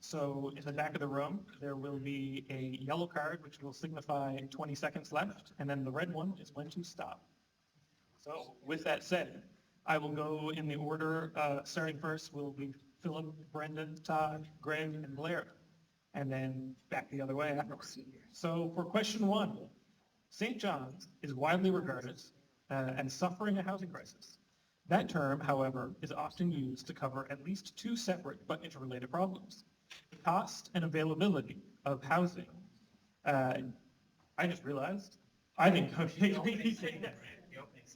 So in the back of the room, there will be a yellow card, which will signify 20 seconds left, and then the red one is when to stop. So with that said, I will go in the order, starting first will be Philip, Brendan, Todd, Greg, and Blair, and then back the other way afterwards. So for question one, St. John's is widely regarded as suffering a housing crisis. That term, however, is often used to cover at least two separate but interrelated problems: the cost and availability of housing. I just realized I didn't go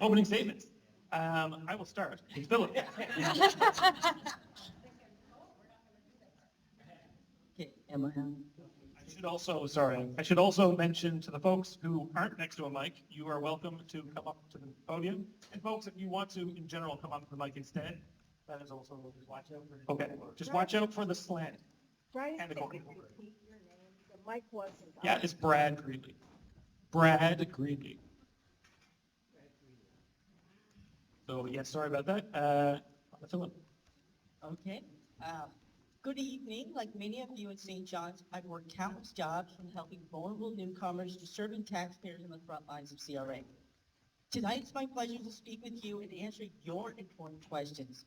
opening statements. I will start. Philip. Okay, am I on? I should also mention to the folks who aren't next to a mic, you are welcome to come up to the podium. And folks, if you want to, in general, come up to the mic instead, that is also, just watch out for. Okay, just watch out for the slant. Brian, And the can corner. you repeat your name? The mic wasn't on. Yeah, it's Brad Greeley. Brad Greeley. So, yeah, sorry about that. Philip. Okay. Good evening. Like many of you in St. John's, I've worked countless jobs from helping vulnerable newcomers to serving taxpayers on the front lines of CRA. Tonight, it's my pleasure to speak with you and answer your important questions.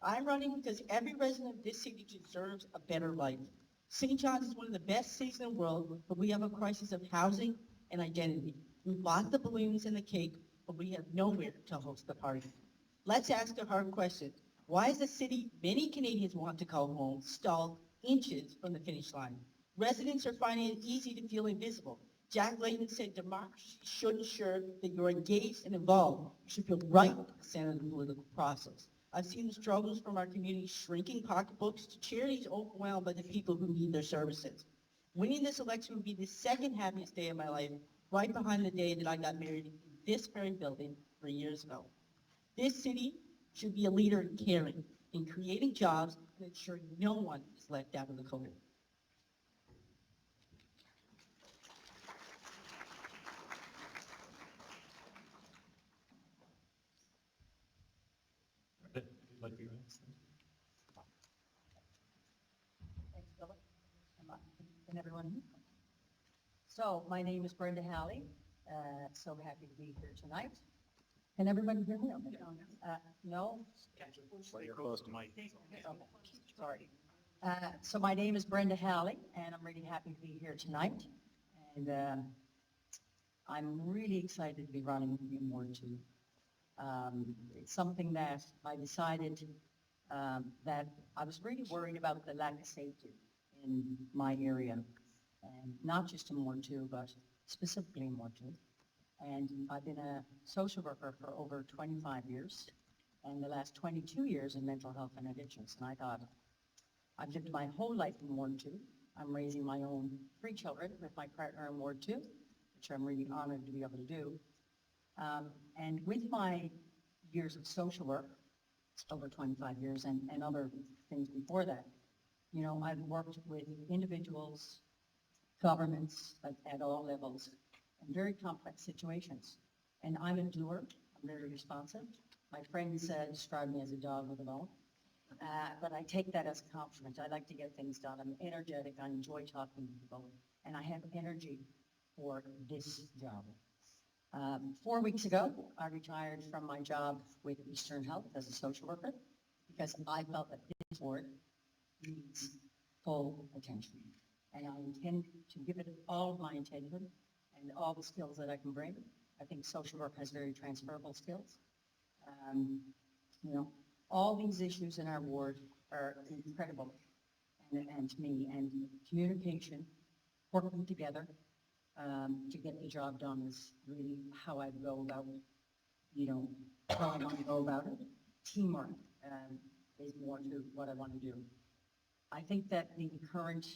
I'm running because every resident of this city deserves a better life. St. John's is one of the best cities in the world, but we have a crisis of housing and identity. We bought the balloons and the cake, but we have nowhere to host the party. Let's ask a hard question. Why is the city many Canadians want to call home stalled inches from the finish line? Residents are finding it easy to feel invisible. Jack Layton said democracy should ensure that you're engaged and involved. You should feel right at the center of the political process. I've seen the struggles from our community shrinking pocketbooks to charities overwhelmed by the people who need their services. Winning this election would be the second happiest day of my life, right behind the day that I got married in this very building 3 years ago. This city should be a leader in caring, in creating jobs, and ensuring no one is left out of the cold. Thanks, Philip. And everyone. So, my name is Brenda Halley. So happy to be here tonight. Can everybody hear me? No? You're close to Mike. Okay, sorry. So my name is Brenda Halley, and I'm really happy to be here tonight. And I'm really excited to be running in Ward 2. It's something that I decided that I was really worried about the lack of safety in my area, and not just in Ward 2, but specifically in Ward 2. And I've been a social worker for over 25 years, and the last 22 years in mental health and addictions. And I thought, I've lived my whole life in Ward 2. I'm raising my own 3 children with my partner in Ward 2, which I'm really honored to be able to do. And with my years of social work, over 25 years, and other things before that, you know, I've worked with individuals, governments at all levels, in very complex situations. And I'm a doer. I'm very responsive. My friends describe me as a dog with a bone. But I take that as a compliment. I like to get things done. I'm energetic. I enjoy talking to people. And I have energy for this job. 4 weeks ago, I retired from my job with Eastern Health as a social worker because I felt that this board needs full attention. And I intend to give it all of my attention and all the skills that I can bring. I think social work has very transferable skills. You know, all these issues in our ward are incredible and to me, and communication, working together to get the job done is really how I go about, you know, how I want to go about it. Teamwork is more to what I want to do. I think that the current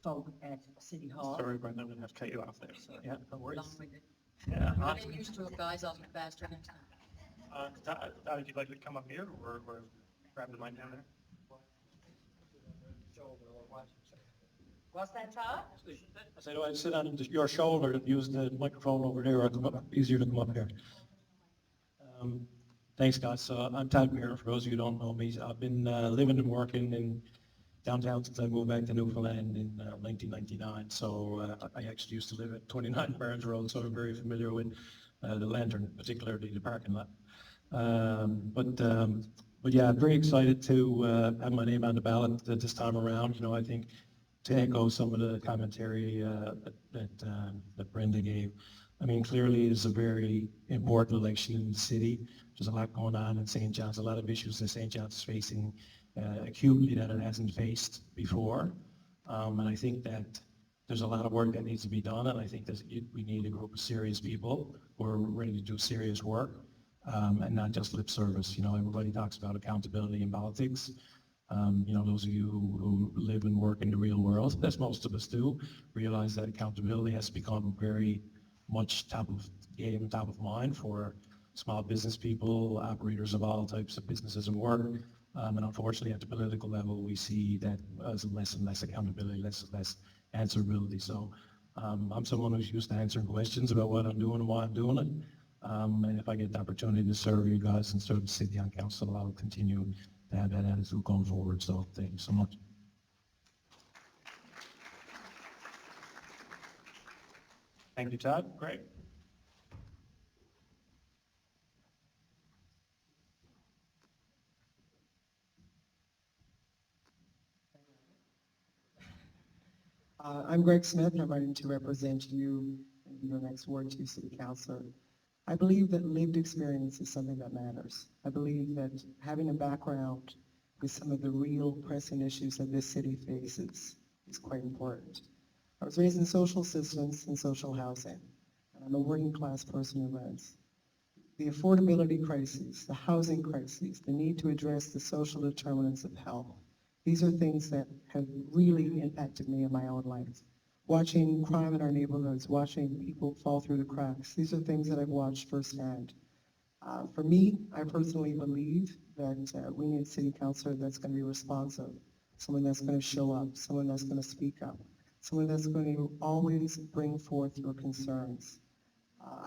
folk at City Hall. Sorry, Brenda, I'm going to have to cut you off there. So, yeah, no worries. Long-winded. Yeah. Get used to it, guys. I'll be faster next time. Todd, would you like to come up here or grab the mic down there? What's that, Todd? I said, oh, I'd sit on your shoulder and use the microphone over there, or come up, easier to come up here. Thanks, guys. So I'm Todd Perrin, for those of you who don't know me. I've been living and working in downtown since I moved back to Newfoundland in 1999. So I actually used to live at 29 Barron Road, so I'm very familiar with the Lantern, particularly the parking lot. But yeah, I'm very excited to have my name on the ballot this time around. You know, I think to echo some of the commentary that Brenda gave. I mean, clearly it's a very important election in the city. There's a lot going on in St. John's, a lot of issues that St. John's is facing acutely that it hasn't faced before. And I think that there's a lot of work that needs to be done, and I think that we need a group of serious people who are ready to do serious work and not just lip service. You know, everybody talks about accountability in politics. You know, those of you who live and work in the real world, as most of us do, realize that accountability has become very much top of game, top of mind for small business people, operators of all types of businesses and work. And unfortunately, at the political level, we see that as less and less accountability, less and less answerability. So I'm someone who's used to answering questions about what I'm doing and why I'm doing it. And if I get the opportunity to serve you guys and serve the city on council, I'll continue to have that attitude going forward. So thank you so much. Thank you, Todd. Great. I'm Greg Smith, and I'm running to represent you in your next Ward 2 City Council. I believe that lived experience is something that matters. I believe that having a background with some of the real pressing issues that this city faces is quite important. I was raised in social systems and social housing, and I'm a working class person who rents. The affordability crises, the housing crises, the need to address the social determinants of health, these are things that have really impacted me in my own life. Watching crime in our neighborhoods, watching people fall through the cracks, these are things that I've watched firsthand. For me, I personally believe that we need a city councilor that's going to be responsive, someone that's going to show up, someone that's going to speak up, someone that's going to always bring forth your concerns.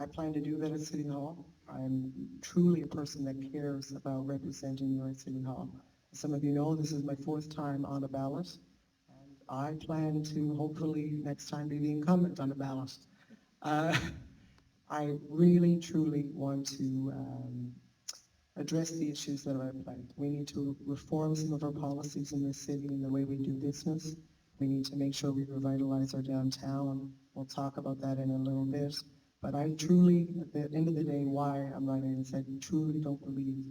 I plan to do that at City Hall. I'm truly a person that cares about representing you at City Hall. As some of you know, this is my 4th time on the ballot, and I plan to hopefully next time be the incumbent on the ballot. I really, truly want to address the issues that are at play. We need to reform some of our policies in this city and the way we do business. We need to make sure we revitalize our downtown. We'll talk about that in a little bit. But I truly, at the end of the day, why I'm running is I truly don't believe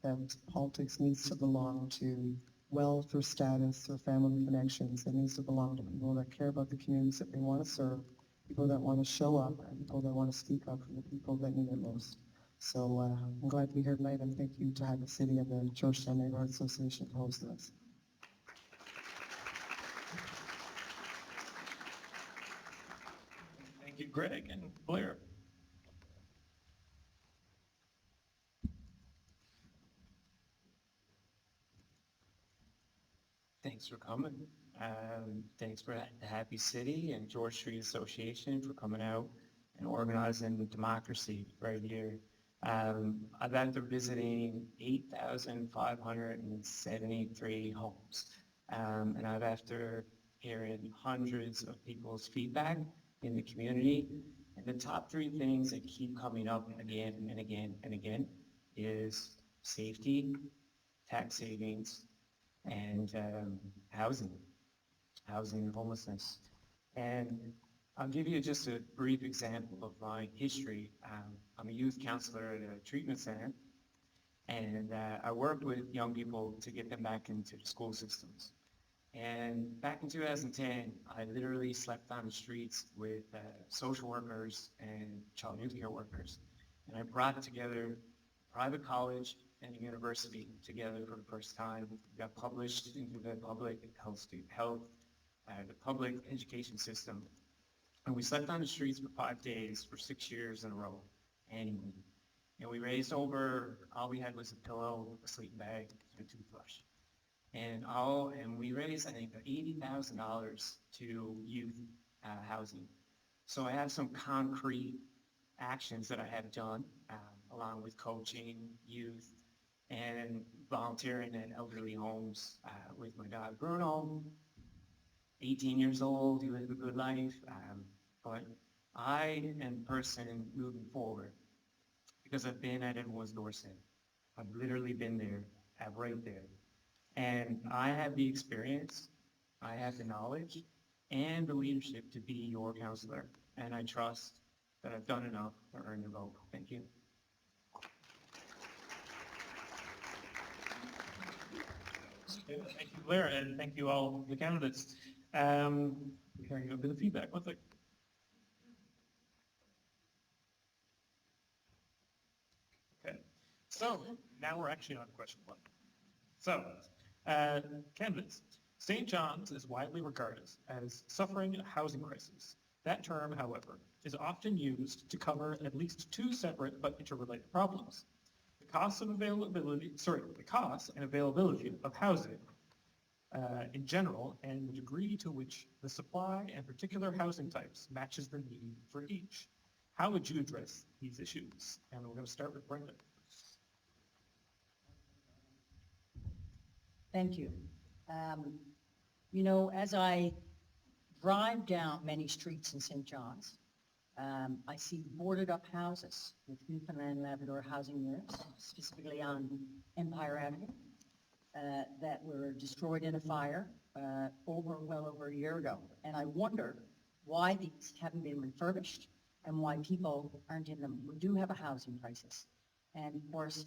that politics needs to belong to wealth or status or family connections. It needs to belong to people that care about the communities that they want to serve, people that want to show up, and people that want to speak up for the people that need it most. So I'm glad to be here tonight, and thank you to have the city and the Georgetown Neighborhood Association for hosting us. Thank you, Greg and Blair. Thanks for coming. Thanks for the Happy City and George Street Association for coming out and organizing democracy right here. I've after visiting 8,573 homes, and I've after hearing hundreds of people's feedback in the community. And the top 3 things that keep coming up again and again and again is safety, tax savings, and housing and homelessness. And I'll give you just a brief example of my history. I'm a youth counselor at a treatment center, and I worked with young people to get them back into the school systems. And back in 2010, I literally slept on the streets with social workers and child youth care workers. And I brought together private college and a university together for the first time. We got published into the public the public education system. And we slept on the streets for 5 days for 6 years in a row, annually. And we raised over, all we had was a pillow, a sleeping bag, and a toothbrush. And we raised, I think, $80,000 to youth housing. So I have some concrete actions that I have done, along with coaching youth, and volunteering at elderly homes with my dog Bruno, 18 years old, he lived a good life, but I am a person moving forward because I've been at everyone's doorstep. I've literally been there, right there. And I have the experience, I have the knowledge, and the leadership to be your counselor. And I trust that I've done enough to earn your vote. Thank you. Thank you, Blair, and thank you all the candidates. Hearing a bit of feedback. One thing. Okay, so now we're actually on question one. So, candidates, St. John's is widely regarded as suffering a housing crisis. That term, however, is often used to cover at least two separate but interrelated problems. The cost and availability of housing in general, and the degree to which the supply and particular housing types matches the need for each. How would you address these issues? And we're going to start with Brenda. Thank you. You know, as I drive down many streets in St. John's, I see boarded up houses with Newfoundland and Labrador housing units, specifically on Empire Avenue, that were destroyed in a fire well over a year ago. And I wonder why these haven't been refurbished and why people aren't in them. We do have a housing crisis. And of course,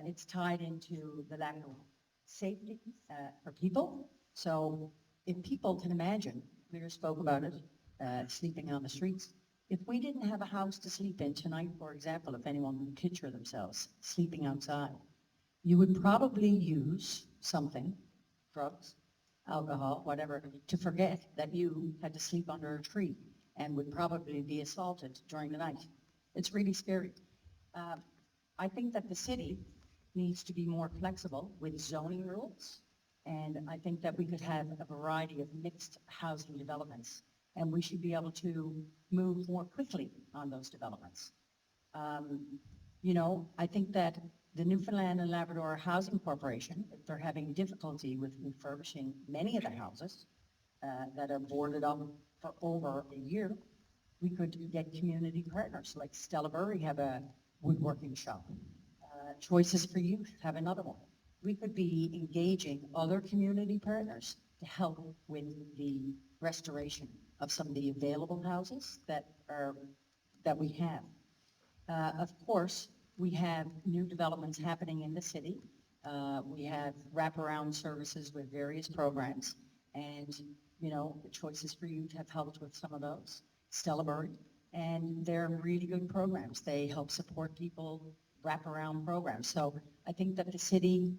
it's tied into the lack of safety for people. So if people can imagine, Blair spoke about it, sleeping on the streets. If we didn't have a house to sleep in tonight, for example, if anyone would picture themselves sleeping outside, you would probably use something, drugs, alcohol, whatever, to forget that you had to sleep under a tree and would probably be assaulted during the night. It's really scary. I think that the city needs to be more flexible with zoning rules, and I think that we could have a variety of mixed housing developments, and we should be able to move more quickly on those developments. You know, I think that the Newfoundland and Labrador Housing Corporation, if they're having difficulty with refurbishing many of the houses that are boarded up for over a year, we could get community partners like Stella Burry have a woodworking shop. Choices for Youth have another one. We could be engaging other community partners to help with the restoration of some of the available houses that we have. Of course, we have new developments happening in the city. We have wraparound services with various programs, and you know, the Choices for Youth have helped with some of those. Stella Burry, and they're really good programs. They help support people, wraparound programs. So I think that the city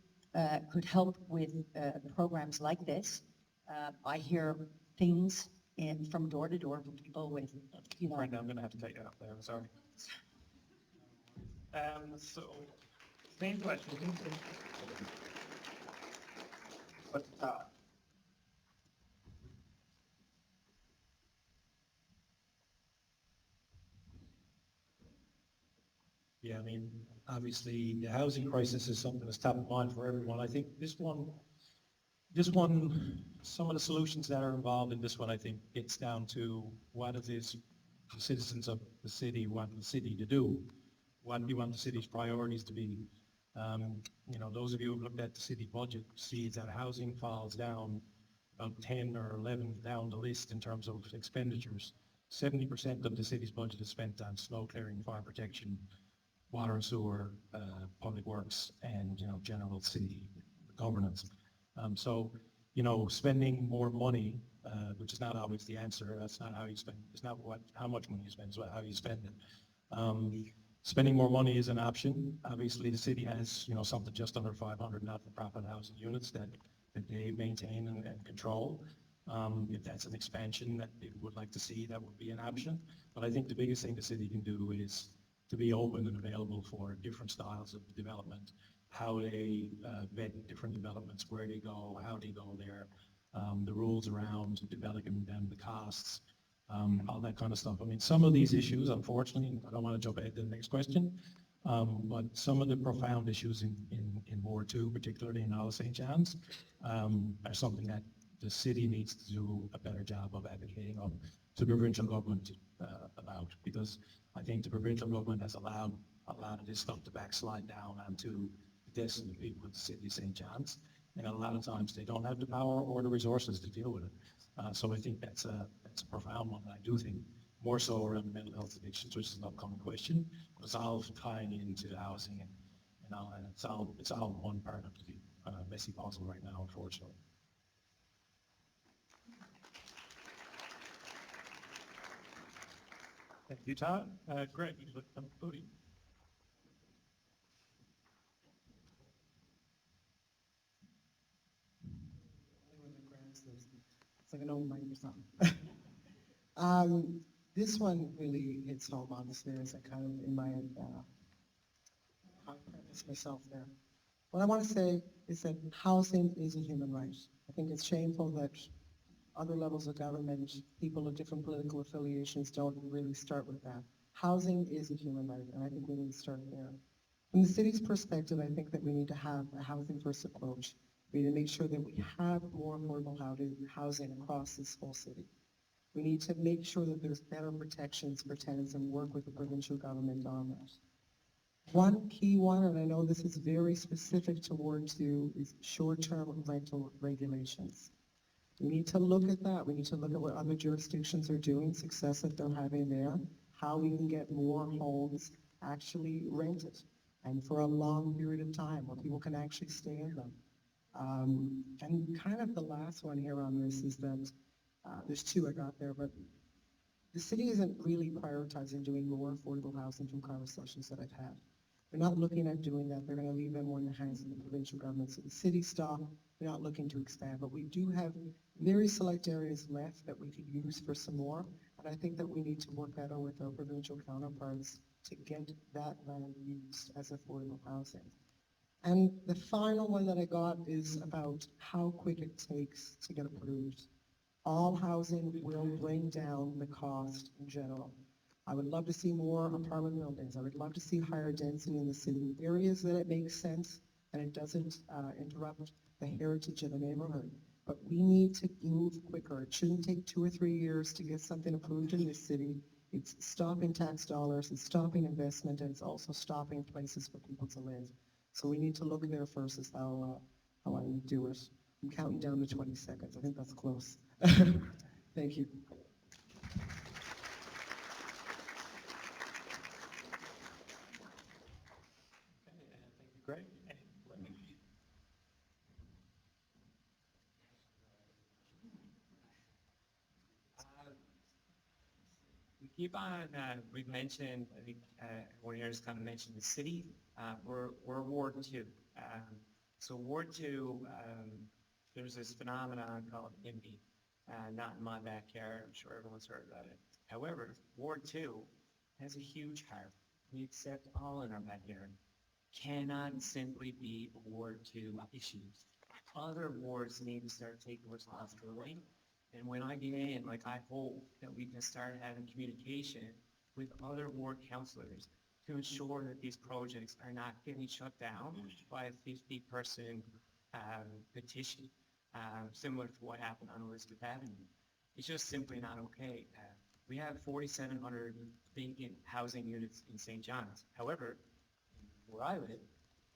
could help with programs like this. I hear things from door to door from people with, you know. Brenda, I'm going to have to take you off there. I'm sorry. So, same question. But Yeah, I mean, obviously, the housing crisis is something that's top of mind for everyone. I think this one, some of the solutions that are involved in this one, I think, gets down to what it is the citizens of the city want the city to do. What do you want the city's priorities to be? You know, those of you who've looked at the city budget see that housing falls down about 10 or 11 down the list in terms of expenditures. 70% of the city's budget is spent on snow clearing, fire protection, water and sewer, public works, and, you know, general city governance. So, you know, spending more money, which is not always the answer. That's not how you spend. It's not how much money you spend, it's how you spend it. Spending more money is an option. Obviously, the city has, you know, something just under 500 not-for-profit housing units that they maintain and control. If that's an expansion that they would like to see, that would be an option. But I think the biggest thing the city can do is to be open and available for different styles of development, how they vet different developments, where they go, how they go there, the rules around developing them, the costs, all that kind of stuff. I mean, some of these issues, unfortunately, I don't want to jump ahead to the next question, But some of the profound issues in Ward 2, particularly in Isle of St. John's, are something that the city needs to do a better job of advocating of to the provincial government about, because I think the provincial government has allowed a lot of this stuff to backslide down onto the desks of the people of the city of St. John's, and a lot of times they don't have the power or the resources to deal with it. So I think that's a profound one, and I do think more so around mental health addictions, which is an upcoming question, but it's all tying into housing and all, and it's all one part of the messy puzzle right now, unfortunately. Thank you, Todd. Greg, you look come to the podium. It's like an old mic or something. This one really hits home, honestly, as I kind of in my preface myself there. What I want to say is that housing is a human right. I think it's shameful that other levels of government, people of different political affiliations don't really start with that. Housing is a human right, and I think we need to start there. From the city's perspective, I think that we need to have a housing-first approach. We need to make sure that we have more affordable housing across this whole city. We need to make sure that there's better protections for tenants and work with the provincial government on that. One key one, and I know this is very specific to Ward 2, is short-term rental regulations. We need to look at that. We need to look at what other jurisdictions are doing, success that they're having there, how we can get more homes actually rented, and for a long period of time where people can actually stay in them. And kind of the last one here on this is that, there's two I got there, but the city isn't really prioritizing doing more affordable housing from conversations that I've had. They're not looking at doing that. They're going to leave them more in the hands of the provincial government. So the city stock, they're not looking to expand, but we do have very select areas left that we could use for some more. And I think that we need to work better with our provincial counterparts to get that land used as affordable housing. And the final one that I got is about how quick it takes to get approved. All housing will bring down the cost in general. I would love to see more apartment buildings. I would love to see higher density in the city areas that it makes sense and it doesn't interrupt the heritage of the neighborhood. But we need to move quicker. It shouldn't take 2 or 3 years to get something approved in this city. It's stopping tax dollars, it's stopping investment, and it's also stopping places for people to live. So we need to look there first as how I do it. I'm counting down to 20 seconds. I think that's close. Thank you. Thank you, Greg. And Blair. We keep on, we've mentioned, I think, everyone here has kind of mentioned the city. We're Ward 2. So Ward 2, there's this phenomenon called NIMBY, not in my backyard. I'm sure everyone's heard about it. However, Ward 2 has a huge heart. We accept all in our backyard. Cannot simply be Ward 2 issues. Other wards need to start taking responsibility. And when I get in, like, I hope that we can start having communication with other ward councilors to ensure that these projects are not getting shut down by a 50-person petition, similar to what happened on Elizabeth Avenue. It's just simply not okay. We have 4,700 vacant housing units in St. John's. However, where I live,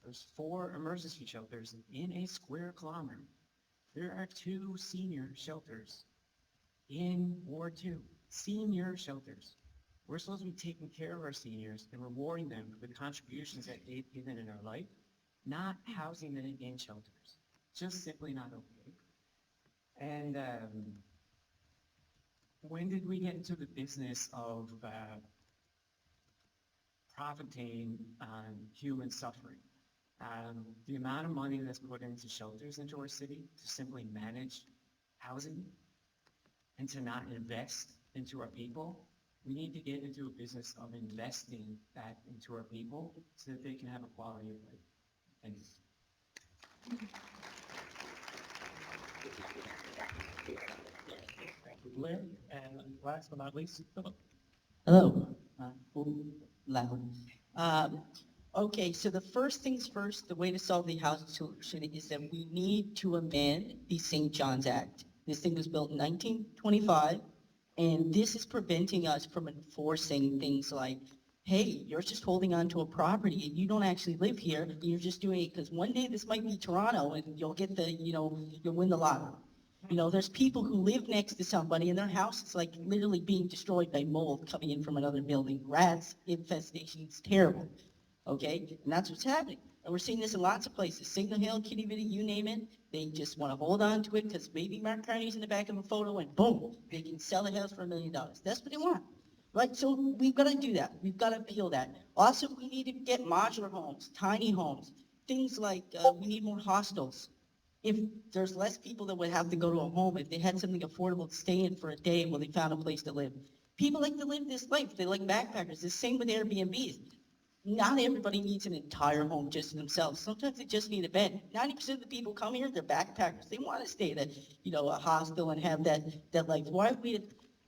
there's 4 emergency shelters in a square kilometer. There are 2 senior shelters in Ward 2, senior shelters. We're supposed to be taking care of our seniors and rewarding them for the contributions that they've given in our life, not housing them in shelters. Just simply not okay. And when did we get into the business of profiting on human suffering? The amount of money that's put into shelters into our city to simply manage housing and to not invest into our people, we need to get into a business of investing that into our people so that they can have a quality of life. Thanks. Thank you, Blair. And last but not least, Philip. Hello. Loud. Okay, so the first things first, the way to solve the housing solution is that we need to amend the St. John's Act. This thing was built in 1925, and this is preventing us from enforcing things like, hey, you're just holding on to a property and you don't actually live here. You're just doing it because one day this might be Toronto and you'll get the, you'll win the lottery. There's people who live next to somebody and their house is like literally being destroyed by mold coming in from another building. Rats, infestation, it's terrible. Okay, and that's what's happening. And we're seeing this in lots of places. Signal Hill, Kitty Bitty, you name it. They just want to hold on to it because maybe Mark Carney's in the back of a photo and boom, they can sell a house for $1 million. That's what they want. Right, so we've got to do that. We've got to appeal that. Also, we need to get modular homes, tiny homes, things like we need more hostels. If there's less people that would have to go to a home, if they had something affordable to stay in for a day while they found a place to live. People like to live this life. They like backpackers. It's the same with Airbnbs. Not everybody needs an entire home just to themselves. Sometimes they just need a bed. 90% of the people come here, they're backpackers. They want to stay at a hostel and have that life.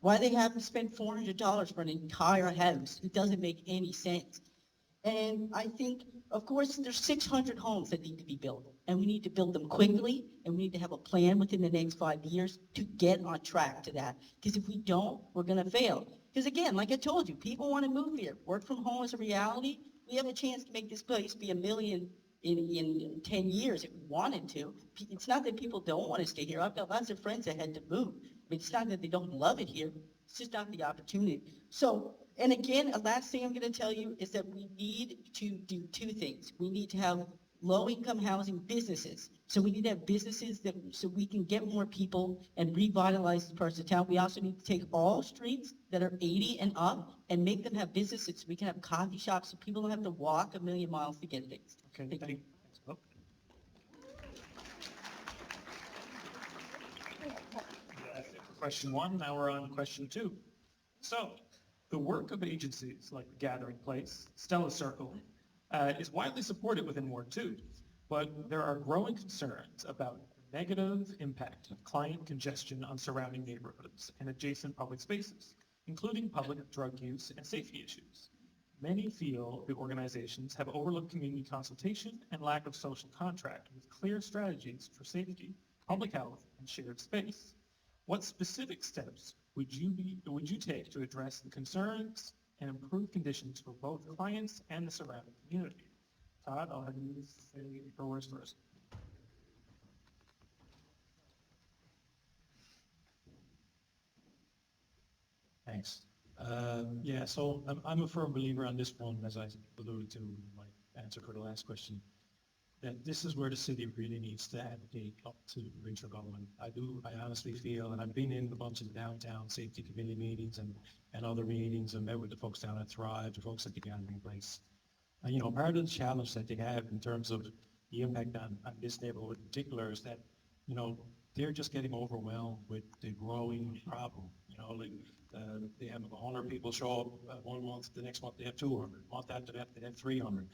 Why they have to spend $400 for an entire house? It doesn't make any sense. And I think, of course, there's 600 homes that need to be built, and we need to build them quickly, and we need to have a plan within the next 5 years to get on track to that. Because if we don't, we're going to fail. Because again, like I told you, people want to move here. Work from home is a reality. We have a chance to make this place be $1 million in 10 years if we wanted to. It's not that people don't want to stay here. I've got lots of friends that had to move. It's not that they don't love it here. It's just not the opportunity. So, and again, a last thing I'm going to tell you is that we need to do two things. We need to have low-income housing businesses. So we need to have businesses so we can get more people and revitalize the parts of town. We also need to take all streets that are 80 and up and make them have businesses. So we can have coffee shops so people don't have to walk 1,000,000 miles to get things. Okay, Thank you. thanks. Oh. That's it for question one. Now we're on question two. So, the work of agencies like the Gathering Place, Stella Circle, is widely supported within Ward 2, but there are growing concerns about the negative impact of client congestion on surrounding neighborhoods and adjacent public spaces, including public drug use and safety issues. Many feel the organizations have overlooked community consultation and lack of social contract with clear strategies for safety, public health, and shared space. What specific steps would you take to address the concerns and improve conditions for both clients and the surrounding community? Todd, I'll have you say your words first. Thanks. Yeah, so I'm a firm believer on this one, as I alluded to in my answer for the last question, that this is where the city really needs to advocate up to the provincial government. I honestly feel, and I've been in a bunch of downtown safety committee meetings and other meetings and met with the folks down at Thrive, the folks at the Gathering Place. And, part of the challenge that they have in terms of the impact on this neighborhood in particular is that, they're just getting overwhelmed with the growing problem. They have 100 people show up 1 month, the next month they have 200, month after that they have 300.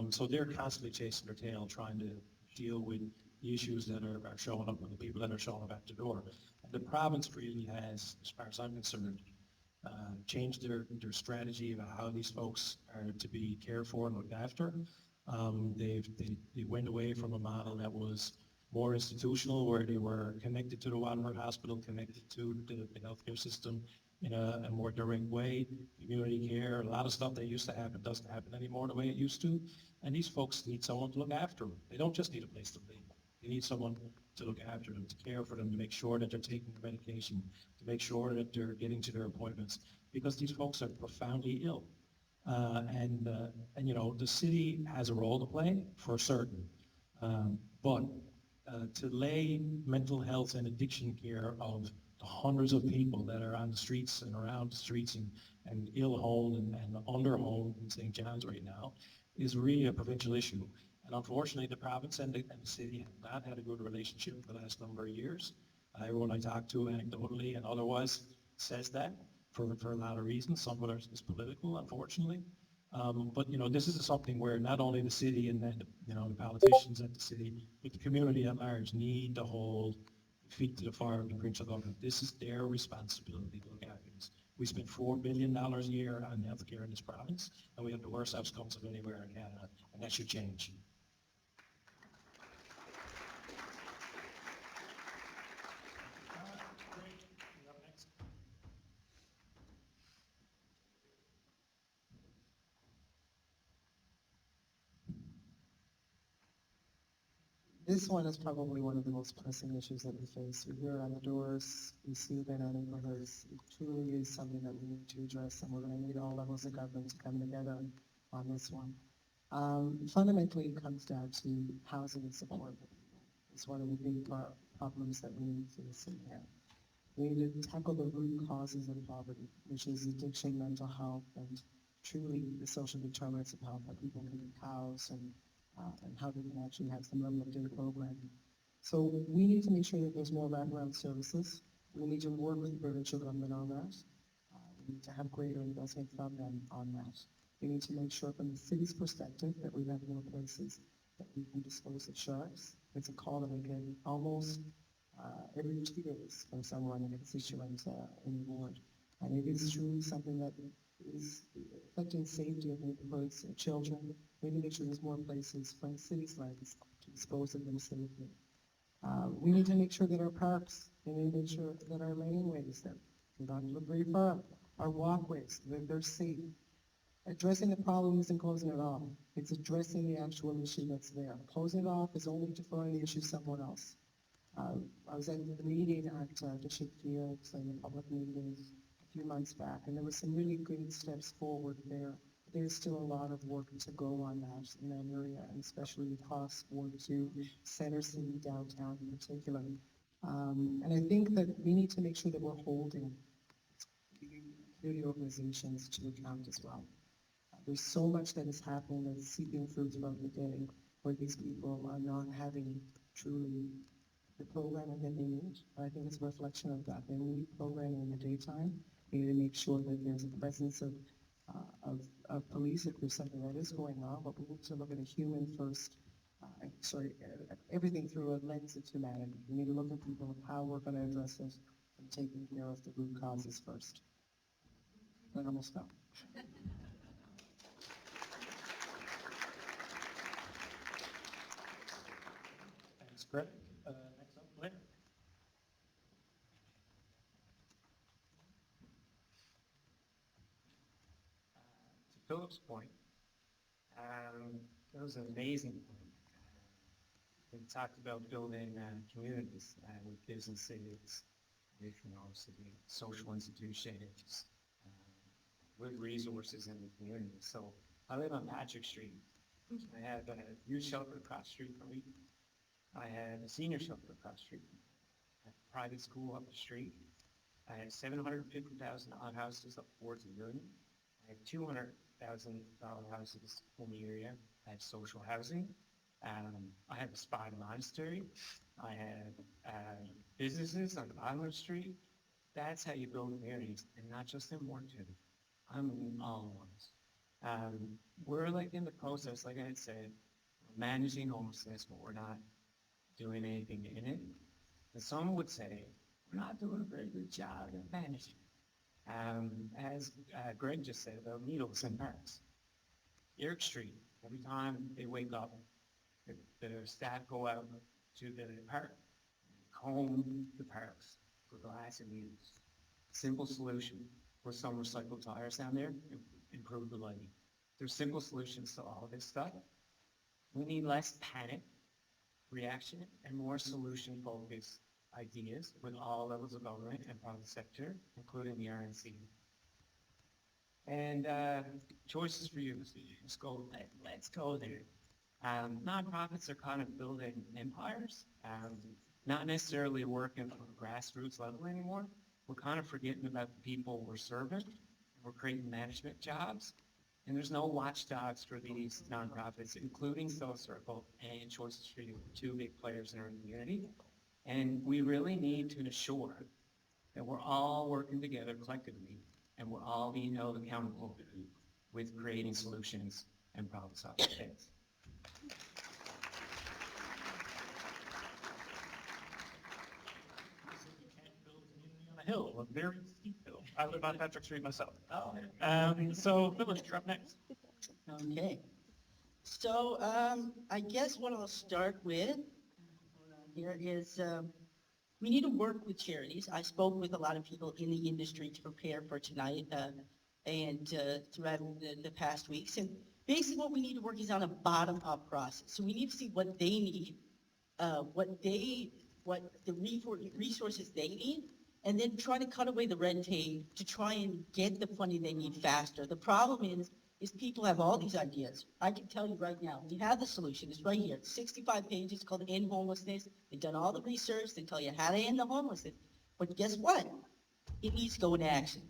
So they're constantly chasing their tail, trying to deal with the issues that are showing up with the people that are showing up at the door. And the province really has, as far as I'm concerned, changed their strategy about how these folks are to be cared for and looked after. They went away from a model that was more institutional, where they were connected to the Waterford Hospital, connected to the healthcare system in a more direct way. Community care, a lot of stuff that used to happen doesn't happen anymore the way it used to. And these folks need someone to look after them. They don't just need a place to live. They need someone to look after them, to care for them, to make sure that they're taking the medication, to make sure that they're getting to their appointments, because these folks are profoundly ill. The city has a role to play, for certain. But to lay mental health and addiction care of the hundreds of people that are on the streets and around the streets and ill-homed and under-homed in St. John's right now is really a provincial issue. And unfortunately, the province and the city have not had a good relationship for the last number of years. Everyone I talk to anecdotally and otherwise says that for a lot of reasons. Some of it is political, unfortunately. But this is something where not only the city and then the politicians at the city, but the community at large need to hold feet to the fire of the provincial government. This is their responsibility to look after this. We spend $4 billion a year on healthcare in this province, and we have the worst outcomes of anywhere in Canada, and that should change. This one is probably one of the most pressing issues that we face. We hear it on the doors, we see it in our neighborhoods. It truly is something that we need to address, and we're going to need all levels of government to come together on this one. Fundamentally, it comes down to housing and support. It's one of the big problems that we need to see here. We need to tackle the root causes of poverty, which is addiction, mental health, and truly the social determinants of health, that people can be housed and how they can actually have some level of day programming. So we need to make sure that there's more wraparound services. We need to work with the provincial government on that. We need to have greater investment from them on that. We need to make sure from the city's perspective that we have more places that we can dispose of sharks. It's a call that we get almost every 2 days from someone in a constituent in the ward. And it is truly something that is affecting safety of neighborhoods and children. We need to make sure there's more places from the city's lands to dispose of them safely. We need to make sure that our parks, we need to make sure that our laneways, that we don't look very far up, our walkways, that they're safe. Addressing the problem isn't closing it off. It's addressing the actual issue that's there. Closing it off is only deferring the issue to someone else. I was at the meeting at Bishop Fields and the public meetings a few months back, and there were some really good steps forward there. There's still a lot of work to go on that in that area, and especially across Ward 2, Center City, downtown in particular. And I think that we need to make sure that we're holding community organizations to account as well. There's so much that is happening that's seeping through throughout the day where these people are not having truly the programming that they need. I think it's a reflection of that. They need programming in the daytime. They need to make sure that there's a presence of police if there's something that is going on, but we need to look at a human first, everything through a lens of humanity. We need to look at people of how we're going to address it and taking care of the root causes first. I almost stopped. Thanks, Greg. Next up, Blair. To Philip's point, that was an amazing point. We talked about building communities with businesses, with social institutions, with resources in the community. So I live on Patrick Street. I have a youth shelter across the street from me. I have a senior shelter across the street. I have a private school up the street. I have 750,000 odd houses up towards $1 million. I have 200,000 houses in the area. I have social housing. I have a spa and monastery. I have businesses on the bottom of the street. That's how you build communities, and not just in Ward 2. I'm in all ones. We're like in the process, like I had said, managing homelessness, but we're not doing anything in it. And some would say, we're not doing a very good job at managing. As Greg just said about needles and parks. Eric Street, every time they wake up, the staff go out to the park, comb the parks for glass and needles. Simple solution. Put some recycled tires down there, improve the lighting. There's simple solutions to all this stuff. We need less panic reaction and more solution-focused ideas with all levels of government and private sector, including the RNC. And choices for you. Let's go there. Nonprofits are kind of building empires, not necessarily working from a grassroots level anymore. We're kind of forgetting about the people we're serving. We're creating management jobs. And there's no watchdogs for these nonprofits, including Soul Circle and Choices for You, two big players in our community. And we really need to ensure that we're all working together collectively and we're all being held accountable with creating solutions and problem solving. Thanks. You can't build a community on a hill, a very steep hill. I live on Patrick Street myself. So Phyllis, you're up next. Okay. So, I guess what I'll start with here is, we need to work with charities. I spoke with a lot of people in the industry to prepare for tonight, and throughout the past weeks. And basically what we need to work is on a bottom-up process. So we need to see what they need, what the resources they need, and then try to cut away the red tape to try and get the funding they need faster. The problem is people have all these ideas. I can tell you right now, we have the solution. It's right here. It's 65 pages called End Homelessness. They've done all the research. They tell you how to end the homelessness. But guess what? It needs to go into action.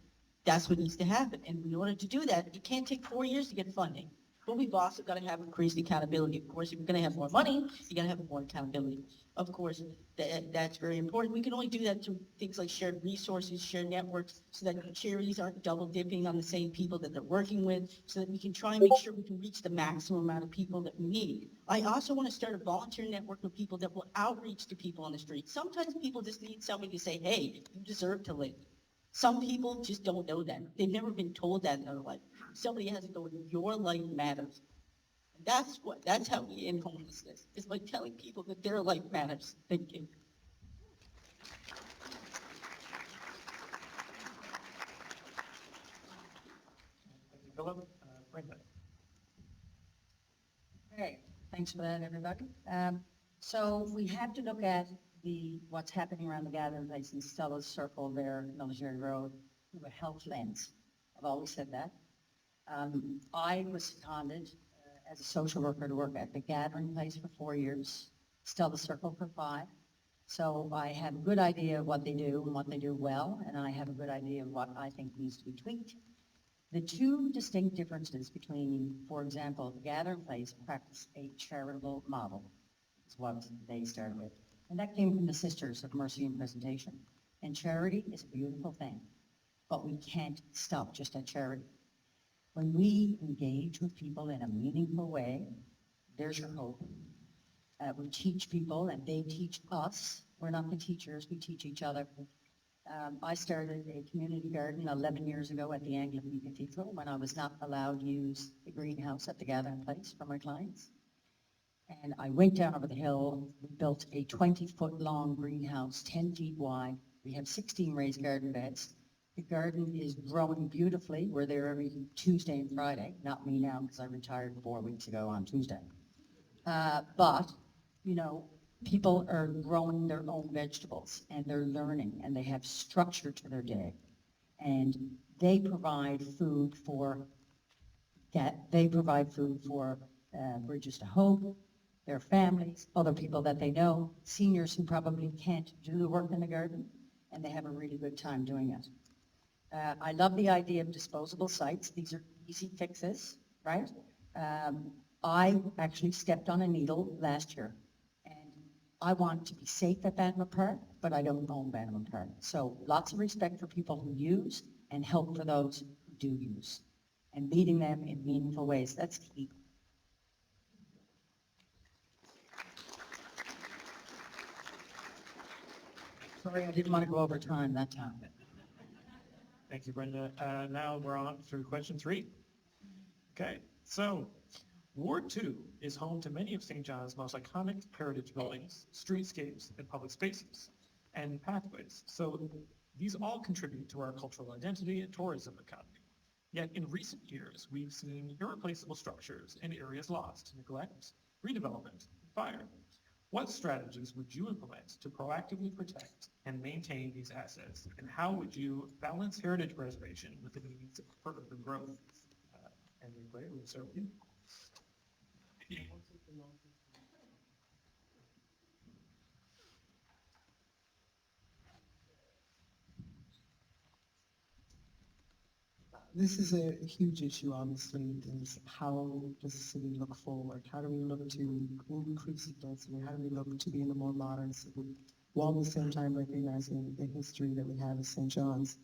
That's what needs to happen. And in order to do that, it can't take 4 years to get funding. But we've also got to have increased accountability. Of course, if you're going to have more money, you got to have more accountability. Of course, that's very important. We can only do that through things like shared resources, shared networks, so that charities aren't double dipping on the same people that they're working with, so that we can try and make sure we can reach the maximum amount of people that we need. I also want to start a volunteer network of people that will outreach to people on the street. Sometimes people just need somebody to say, hey, you deserve to live. Some people just don't know that. They've never been told that in their life. Somebody has to go, your life matters. That's how we end homelessness, is by telling people that their life matters. Thank you. Thank you, Philip. Brenda. Okay, thanks for that, everybody. So we have to look at what's happening around the gathering place in Stella's Circle there, Military Road, through a health lens. I've always said that. I was seconded as a social worker to work at the gathering place for 4 years, Stella Circle for 5. So I have a good idea of what they do and what they do well, and I have a good idea of what I think needs to be tweaked. The two distinct differences between, for example, the gathering place practice a charitable model, is what they started with. And that came from the Sisters of Mercy and Presentation. And charity is a beautiful thing, but we can't stop just at charity. When we engage with people in a meaningful way, there's your hope. We teach people and they teach us. We're not the teachers, we teach each other. I started a community garden 11 years ago at the Anglican Cathedral when I was not allowed to use the greenhouse at the gathering place for my clients. And I went down over the hill, we built a 20-foot long greenhouse, 10 feet wide. We have 16 raised garden beds. The garden is growing beautifully. We're there every Tuesday and Friday. Not me now, because I retired 4 weeks ago on Tuesday. But, you know, people are growing their own vegetables, and they're learning, and they have structure to their day. And they provide food for Bridges to Hope, their families, other people that they know, seniors who probably can't do the work in the garden, and they have a really good time doing it. I love the idea of disposable sites. These are easy fixes, right? I actually stepped on a needle last year, and I want to be safe at Bannerman Park, but I don't own Bannerman Park. So lots of respect for people who use and help for those who do use, and meeting them in meaningful ways. That's key. Sorry, I didn't want to go over time that time. Thank you, Brenda. Now we're on through question 3. Okay, so Ward 2 is home to many of St. John's most iconic heritage buildings, streetscapes, and public spaces, and pathways. So these all contribute to our cultural identity and tourism economy. Yet in recent years, we've seen irreplaceable structures and areas lost to neglect, redevelopment, and fire. What strategies would you implement to proactively protect and maintain these assets? And how would you balance heritage preservation with the needs for urban growth? And Blair, we'll start with you. This is a huge issue, obviously, is how does the city look forward? How do we look to increase density? How do we look to be in a more modern city, while at the same time recognizing the history that we have at St. John's?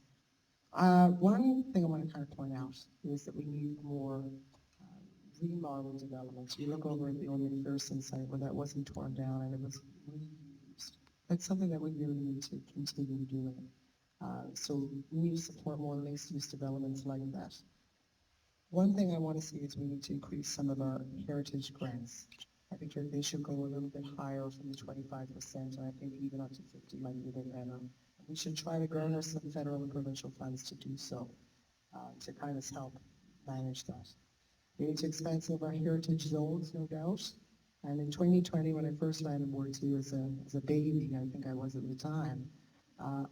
One thing I want to kind of point out is that we need more remodel developments. You look over at the old McPherson site where that wasn't torn down and it was reused. That's something that we really need to continue doing. So we need to support more mixed-use developments like that. One thing I want to see is we need to increase some of our heritage grants. I think that they should go a little bit higher from the 25%, and I think even up to 50 might be a bit better. We should try to garner some federal and provincial funds to do so, to kind of help manage that. We need to expand some of our heritage zones, no doubt. And in 2020, when I first ran in Ward 2 as a baby, I think I was at the time,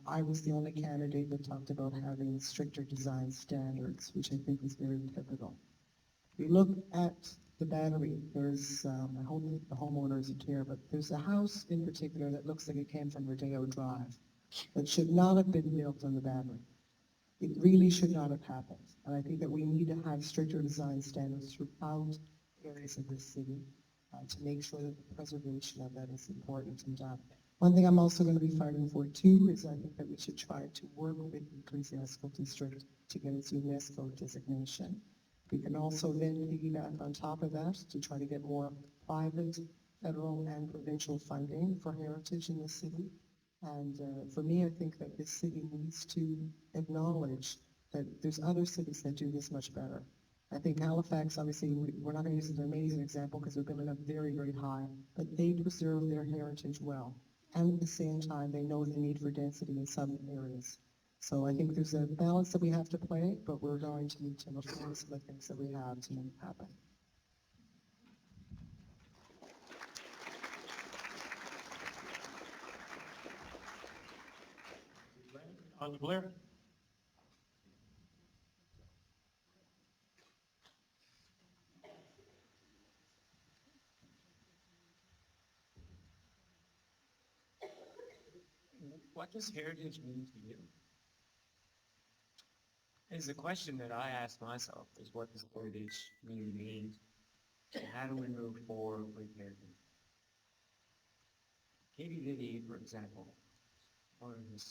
I was the only candidate that talked about having stricter design standards, which I think was very pivotal. We look at the Battery, there's, I hope the homeowners care, but there's a house in particular that looks like it came from Rodeo Drive that should not have been built on the Battery. It really should not have happened. And I think that we need to have stricter design standards throughout areas of this city to make sure that the preservation of that is important and done. One thing I'm also going to be fighting for too is I think that we should try to work with the Ecclesiastical District to get its UNESCO designation. We can also then piggyback on top of that to try to get more private, federal, and provincial funding for heritage in the city. And for me, I think that this city needs to acknowledge that there's other cities that do this much better. I think Halifax, obviously, we're not going to use it as an amazing example because they're building up very, very high, but they preserve their heritage well. And at the same time, they know the need for density in some areas. So I think there's a balance that we have to play, but we're going to need to look at some of the things that we have to make it happen. On to Blair. What does heritage mean to you? Is the question that I ask myself is what does heritage mean to me? And how do we move forward with heritage? Katy City, for example, one of the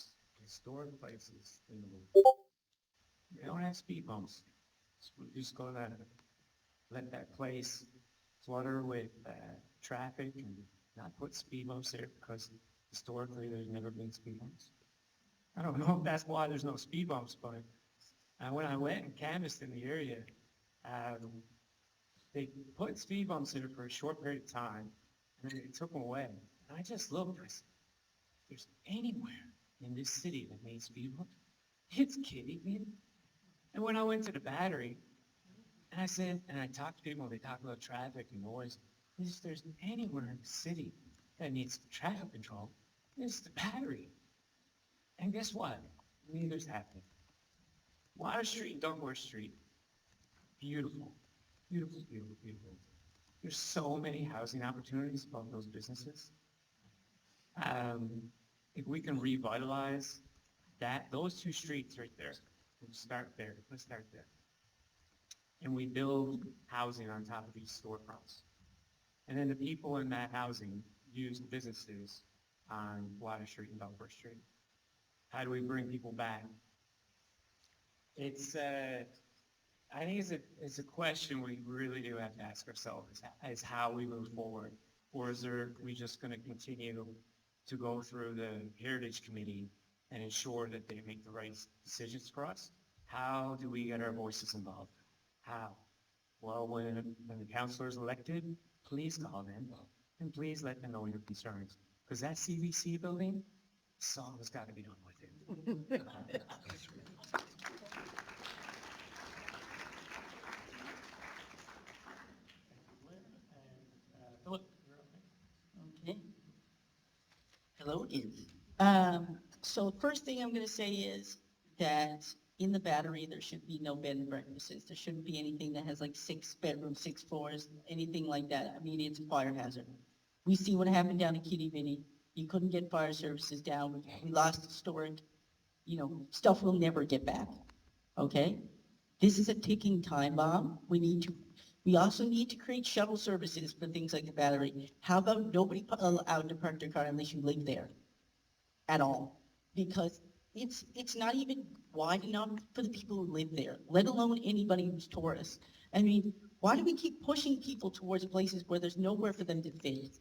historic places in the world. We don't have speed bumps. So we're just gonna let that place flutter with traffic and not put speed bumps there because historically there's never been speed bumps. I don't know if that's why there's no speed bumps, but when I went and canvassed in the area, they put speed bumps there for a short period of time, and then they took them away. And I just looked, I said, if there's anywhere in this city that needs speed bumps, it's Kitty City. And when I went to the Battery, and I said, and I talked to people, they talk about traffic and noise. If there's anywhere in the city that needs traffic control, it's the Battery. And guess what? Neither's happening. Water Street and Dunmore Street, beautiful, beautiful, beautiful, beautiful. There's so many housing opportunities above those businesses. If we can revitalize those two streets right there, let's start there. And we build housing on top of these storefronts. And then the people in that housing use the businesses on Water Street and Dunmore Street. How do we bring people back? It's, I think it's a question we really do have to ask ourselves is how we move forward. Or we just going to continue to go through the Heritage Committee and ensure that they make the right decisions for us? How do we get our voices involved? How? Well, when the councillor is elected, please call them and please let them know your concerns. Because that CBC building, something's got to be done with it. Philip, you're up next. Okay. Hello again. So first thing I'm going to say is that in the Battery, there should be no bed and breakfasts. There shouldn't be anything that has like 6 bedrooms, 6 floors, anything like that. I mean, it's a fire hazard. We see what happened down in Kitty Vinny. You couldn't get fire services down. We lost historic, stuff we'll never get back. Okay? This is a ticking time bomb. We also need to create shuttle services for things like the Battery. How about nobody allowed to park their car unless you live there at all? Because it's not even wide enough for the people who live there, let alone anybody who's tourists. I mean, why do we keep pushing people towards places where there's nowhere for them to fit?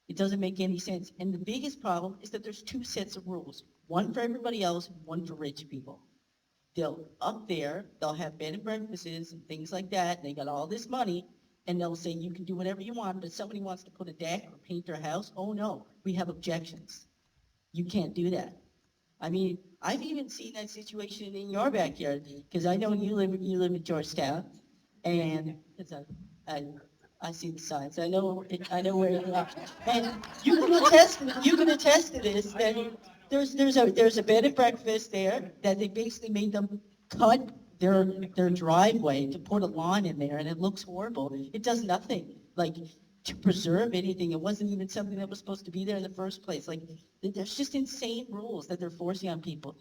It doesn't make any sense. And the biggest problem is that there's two sets of rules, one for everybody else, one for rich people. They'll, up there, they'll have bed and breakfasts and things like that, and they got all this money, and they'll say you can do whatever you want, but if somebody wants to put a deck or paint their house, oh no, we have objections. You can't do that. I mean, I've even seen that situation in your backyard, because I know you live in Georgestown, and I see the signs. I know where you are, and you can attest to this. That there's a bed and breakfast there that they basically made them cut their driveway to put a lawn in there, and it looks horrible. It does nothing like to preserve anything. It wasn't even something that was supposed to be there in the first place. Like there's just insane rules that they're forcing on people.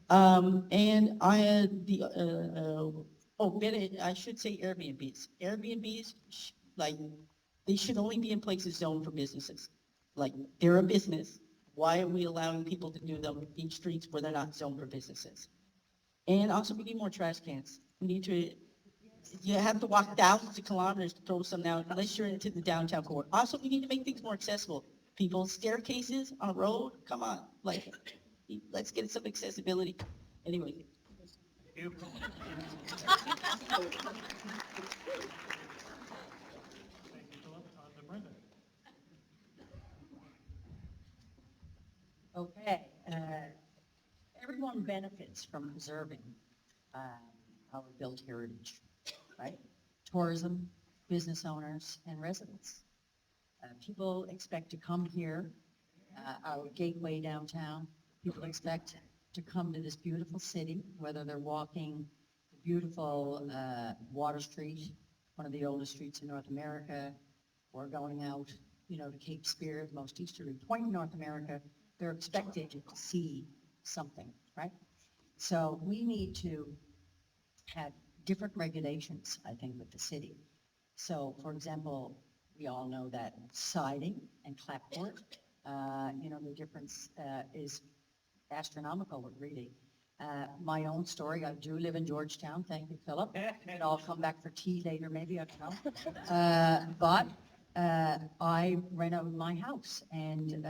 And I I should say Airbnbs. Airbnbs, like, they should only be in places zoned for businesses. Like, they're a business. Why are we allowing people to do them in streets where they're not zoned for businesses? And also, we need more trash cans. We need to, you have to walk thousands of kilometers to throw some out, unless you're into the downtown core. Also, we need to make things more accessible. People, staircases on a road, come on, like, let's get some accessibility. Anyway. You. Thank you, Philip. On to Brenda. Okay, everyone benefits from preserving our built heritage, right? Tourism, business owners, and residents. People expect to come here, our gateway downtown. People expect to come to this beautiful city, whether they're walking the beautiful Water Street, one of the oldest streets in North America, or going out, to Cape Spear, the most easterly point in North America. They're expected to see something, right? So we need to have different regulations, I think, with the city. So, for example, we all know that siding and clapboard, the difference is astronomical, really. My own story, I do live in Georgetown, thank you, Philip. And I'll come back for tea later, maybe, I don't know. But I renovated my house, and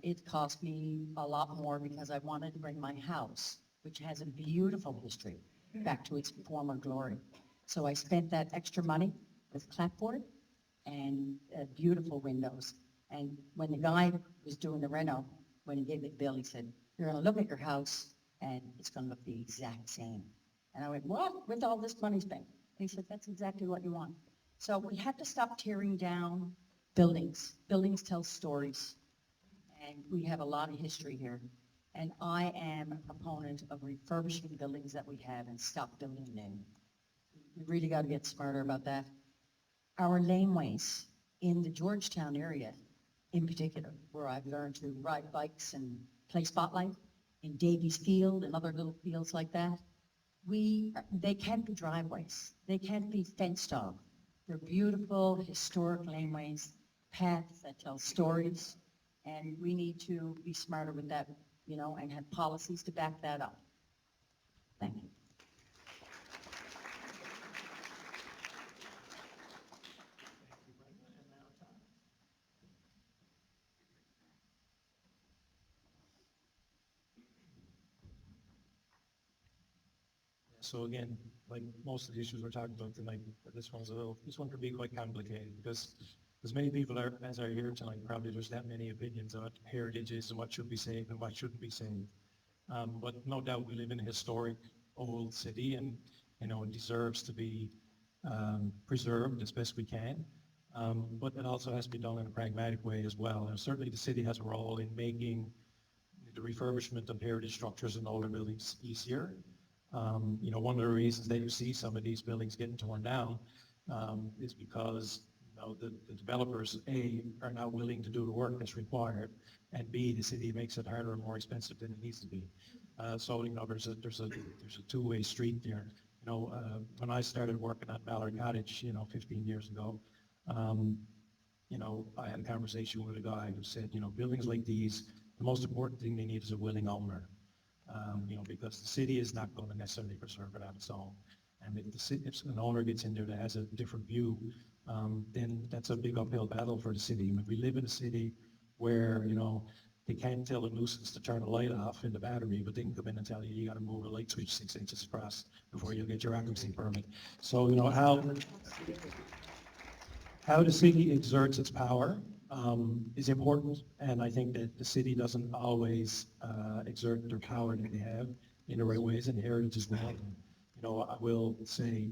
it cost me a lot more because I wanted to bring my house, which has a beautiful history, back to its former glory. So I spent that extra money with clapboard and beautiful windows. And when the guy was doing the reno, when he gave me the bill, he said, "You're going to look at your house, and it's going to look the exact same." And I went, "What? With all this money spent?" And he said, "That's exactly what you want." So we have to stop tearing down buildings. Buildings tell stories, and we have a lot of history here. And I am a proponent of refurbishing buildings that we have and stop building new. We really got to get smarter about that. Our laneways in the Georgetown area, in particular, where I've learned to ride bikes and play spotlight, in Davies Field and other little fields like that, they can't be driveways. They can't be fenced off. They're beautiful, historic laneways, paths that tell stories, and we need to be smarter with that, and have policies to back that up. Thank you. Thank you, Brenda. And now Todd. So again, like most of the issues we're talking about tonight, this one could be quite complicated because as many people as are here tonight, probably there's that many opinions on what heritage is and what should be saved and what shouldn't be saved. But no doubt we live in a historic old city, and it deserves to be preserved as best we can. But it also has to be done in a pragmatic way as well. And certainly the city has a role in making the refurbishment of heritage structures and older buildings easier. One of the reasons that you see some of these buildings getting torn down is because the developers, A, are not willing to do the work that's required, and B, the city makes it harder and more expensive than it needs to be. So there's a two-way street there. When I started working at Ballard Cottage, 15 years ago, I had a conversation with a guy who said, buildings like these, the most important thing they need is a willing owner. Because the city is not going to necessarily preserve it on its own. And if an owner gets in there that has a different view, then that's a big uphill battle for the city. I mean, we live in a city where, you know, they can't tell a nuisance to turn a light off in the battery, but they can come in and tell you, you gotta move a light switch 6 inches across before you get your occupancy permit. So, you know, how the city exerts its power is important, and I think that the city doesn't always exert their power that they have in the right ways, and Heritage as well. You know, I will say,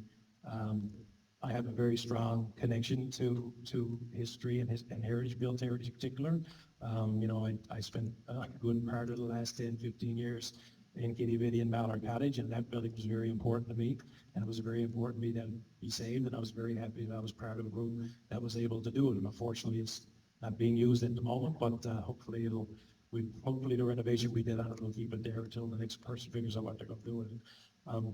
I have a very strong connection to history and heritage, built heritage in particular. You know, I spent a good part of the last 10, 15 years in Kitty Vitty and Mallard Cottage, and that building was very important to me, and it was very important to me that it be saved, and I was very happy that I was part of a group that was able to do it, and unfortunately, it's not being used at the moment, but hopefully hopefully the renovation we did on it will keep it there until the next person figures out what they're going to do with it.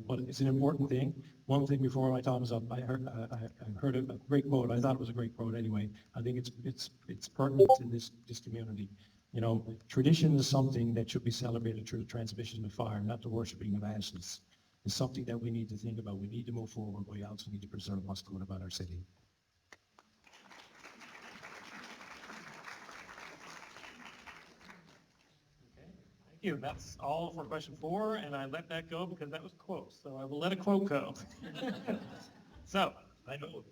But it's an important thing. One thing before my time is up, I heard a great quote. I thought it was a great quote anyway. I think it's pertinent to this community. You know, tradition is something that should be celebrated through the transmission of fire, not the worshiping of ashes. It's something that we need to think about. We need to move forward. We also need to preserve what's good about our city. Thank you. That's all for question 4, and I let that go because that was a quote, so I will let a quote go. So, I know.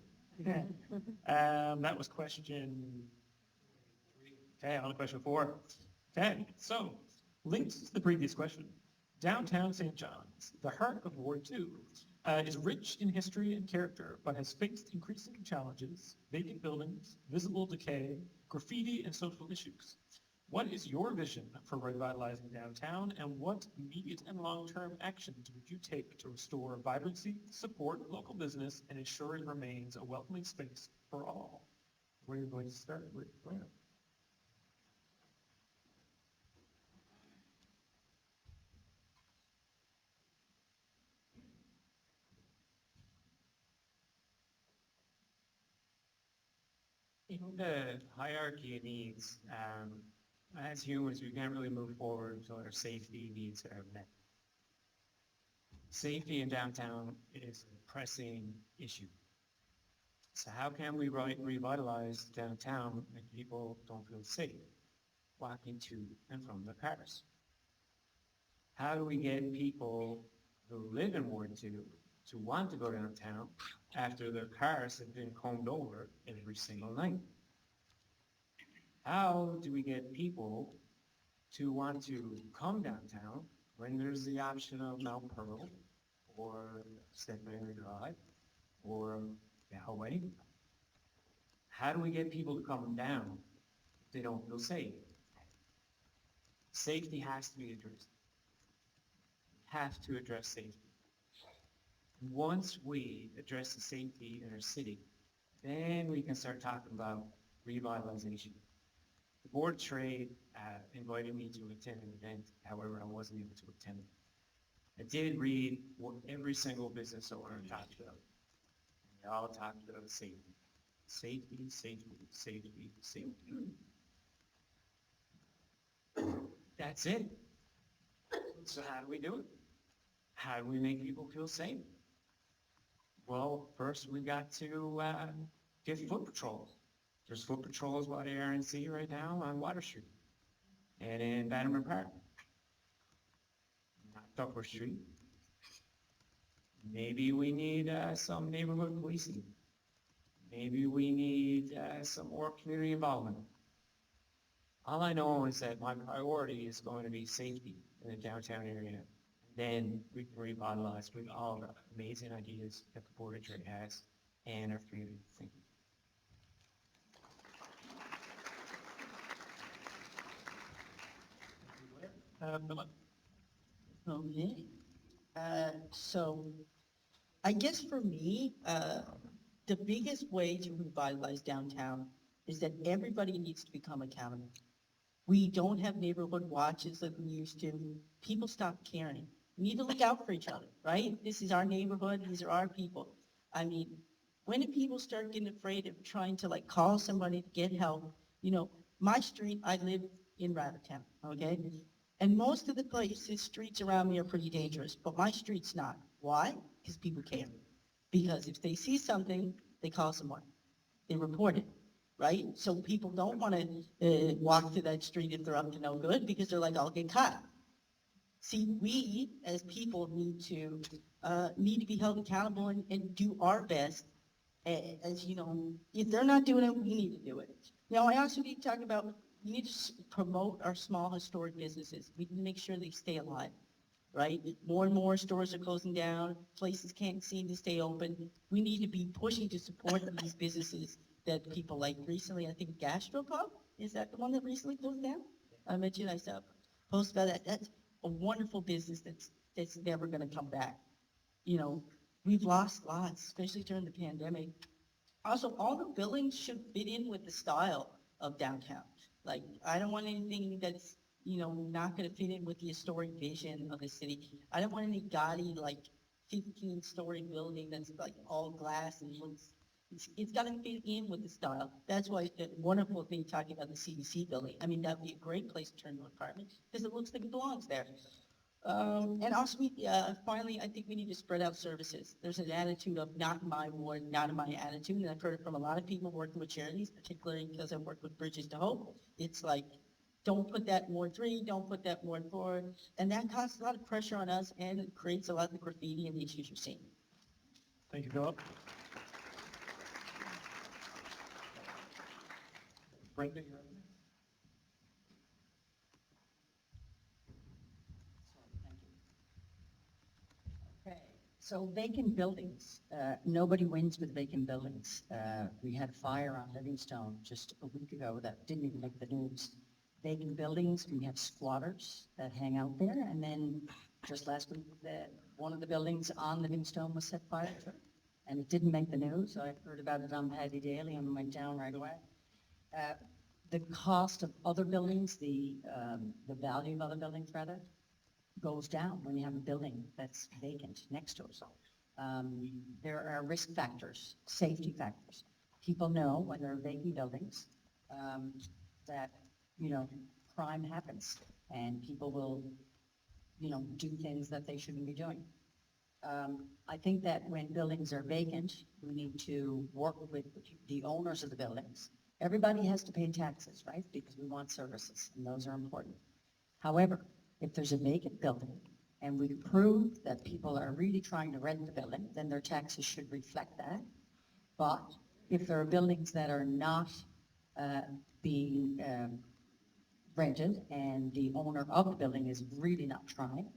That was question 3. Okay, on to question 4. Okay, so, linked to the previous question, downtown St. John's, the heart of Ward 2, is rich in history and character, but has faced increasing challenges, vacant buildings, visible decay, graffiti, and social issues. What is your vision for revitalizing downtown, and what immediate and long-term actions would you take to restore vibrancy, support local business, and ensure it remains a welcoming space for all? We're going to start with Blair. In the hierarchy of needs, as humans, we can't really move forward until our safety needs are met. Safety in downtown is a pressing issue. So how can we revitalize downtown when people don't feel safe walking to and from their cars? How do we get people who live in Ward 2 to want to go downtown after their cars have been combed over every single night? How do we get people to want to come downtown when there's the option of Mount Pearl or St. Mary Drive or Galway? How do we get people to come down if they don't feel safe? Safety has to be addressed. We have to address safety. Once we address the safety in our city, then we can start talking about revitalization. The Board of Trade invited me to attend an event, however, I wasn't able to attend it. I did read what every single business owner talked about. They all talked about safety. Safety, safety, safety, safety. That's it. So how do we do it? How do we make people feel safe? Well, first we got to get foot patrols. There's foot patrols by the RNC right now on Water Street and in Bannerman Park. Not Tupper Street. Maybe we need some neighborhood policing. Maybe we need some more community involvement. All I know is that my priority is going to be safety in the downtown area. Then we can revitalize with all the amazing ideas that the Board of Trade has and our community. Thank you. Okay. So I guess for me, the biggest way to revitalize downtown is that everybody needs to become accountable. We don't have neighborhood watches like we used to. People stop caring. We need to look out for each other, right? This is our neighborhood. These are our people. I mean, when do people start getting afraid of trying to like call somebody to get help? You know, my street, I live in Rabbitown, okay? And most of the places, streets around me are pretty dangerous, but my street's not. Why? Because people care. Because if they see something, they call someone. They report it. right? So people don't want to walk through that street if they're up to no good because they're like, I'll get caught. See, we as people need to be held accountable and do our best. As you know, if they're not doing it, we need to do it. Now, I also need to talk about, we need to promote our small historic businesses. We need to make sure they stay alive, right? More and more stores are closing down. Places can't seem to stay open. We need to be pushing to support these businesses that people like. Recently, I think Gastropub, is that the one that recently closed down? I mentioned, I saw a post about that. That's a wonderful business that's never going to come back. You know, we've lost lots, especially during the pandemic. Also, all the buildings should fit in with the style of downtown. Like, I don't want anything that's, not going to fit in with the historic vision of the city. I don't want any gaudy, like, 15-story building that's like all glass and looks, it's got to fit in with the style. That's why the wonderful thing talking about the CDC building. I mean, that'd be a great place to turn to an apartment because it looks like it belongs there. And also, finally, I think we need to spread out services. There's an attitude of not in my ward, not in my attitude, and I've heard it from a lot of people working with charities, particularly because I've worked with Bridges to Hope. It's like, don't put that in Ward 3, don't put that in Ward 4, and that causes a lot of pressure on us, and it creates a lot of the graffiti and the issues you're seeing. Thank you, Philip. Brenda, you're up next. Okay, so vacant buildings, nobody wins with vacant buildings. We had a fire on Livingstone just a week ago that didn't even make the news. Vacant buildings, we have squatters that hang out there, and then just last week, one of the buildings on Livingstone was set fire to, and it didn't make the news. I heard about it on Paddy Daily and went down right away. The cost of other buildings, the value of other buildings rather, goes down when you have a building that's vacant next to it. There are risk factors, safety factors. People know when there are vacant buildings that, crime happens and people will, do things that they shouldn't be doing. I think that when buildings are vacant, we need to work with the owners of the buildings. Everybody has to pay taxes, right? Because we want services and those are important. However, if there's a vacant building and we prove that people are really trying to rent the building, then their taxes should reflect that. But if there are buildings that are not being rented and the owner of the building is really not trying,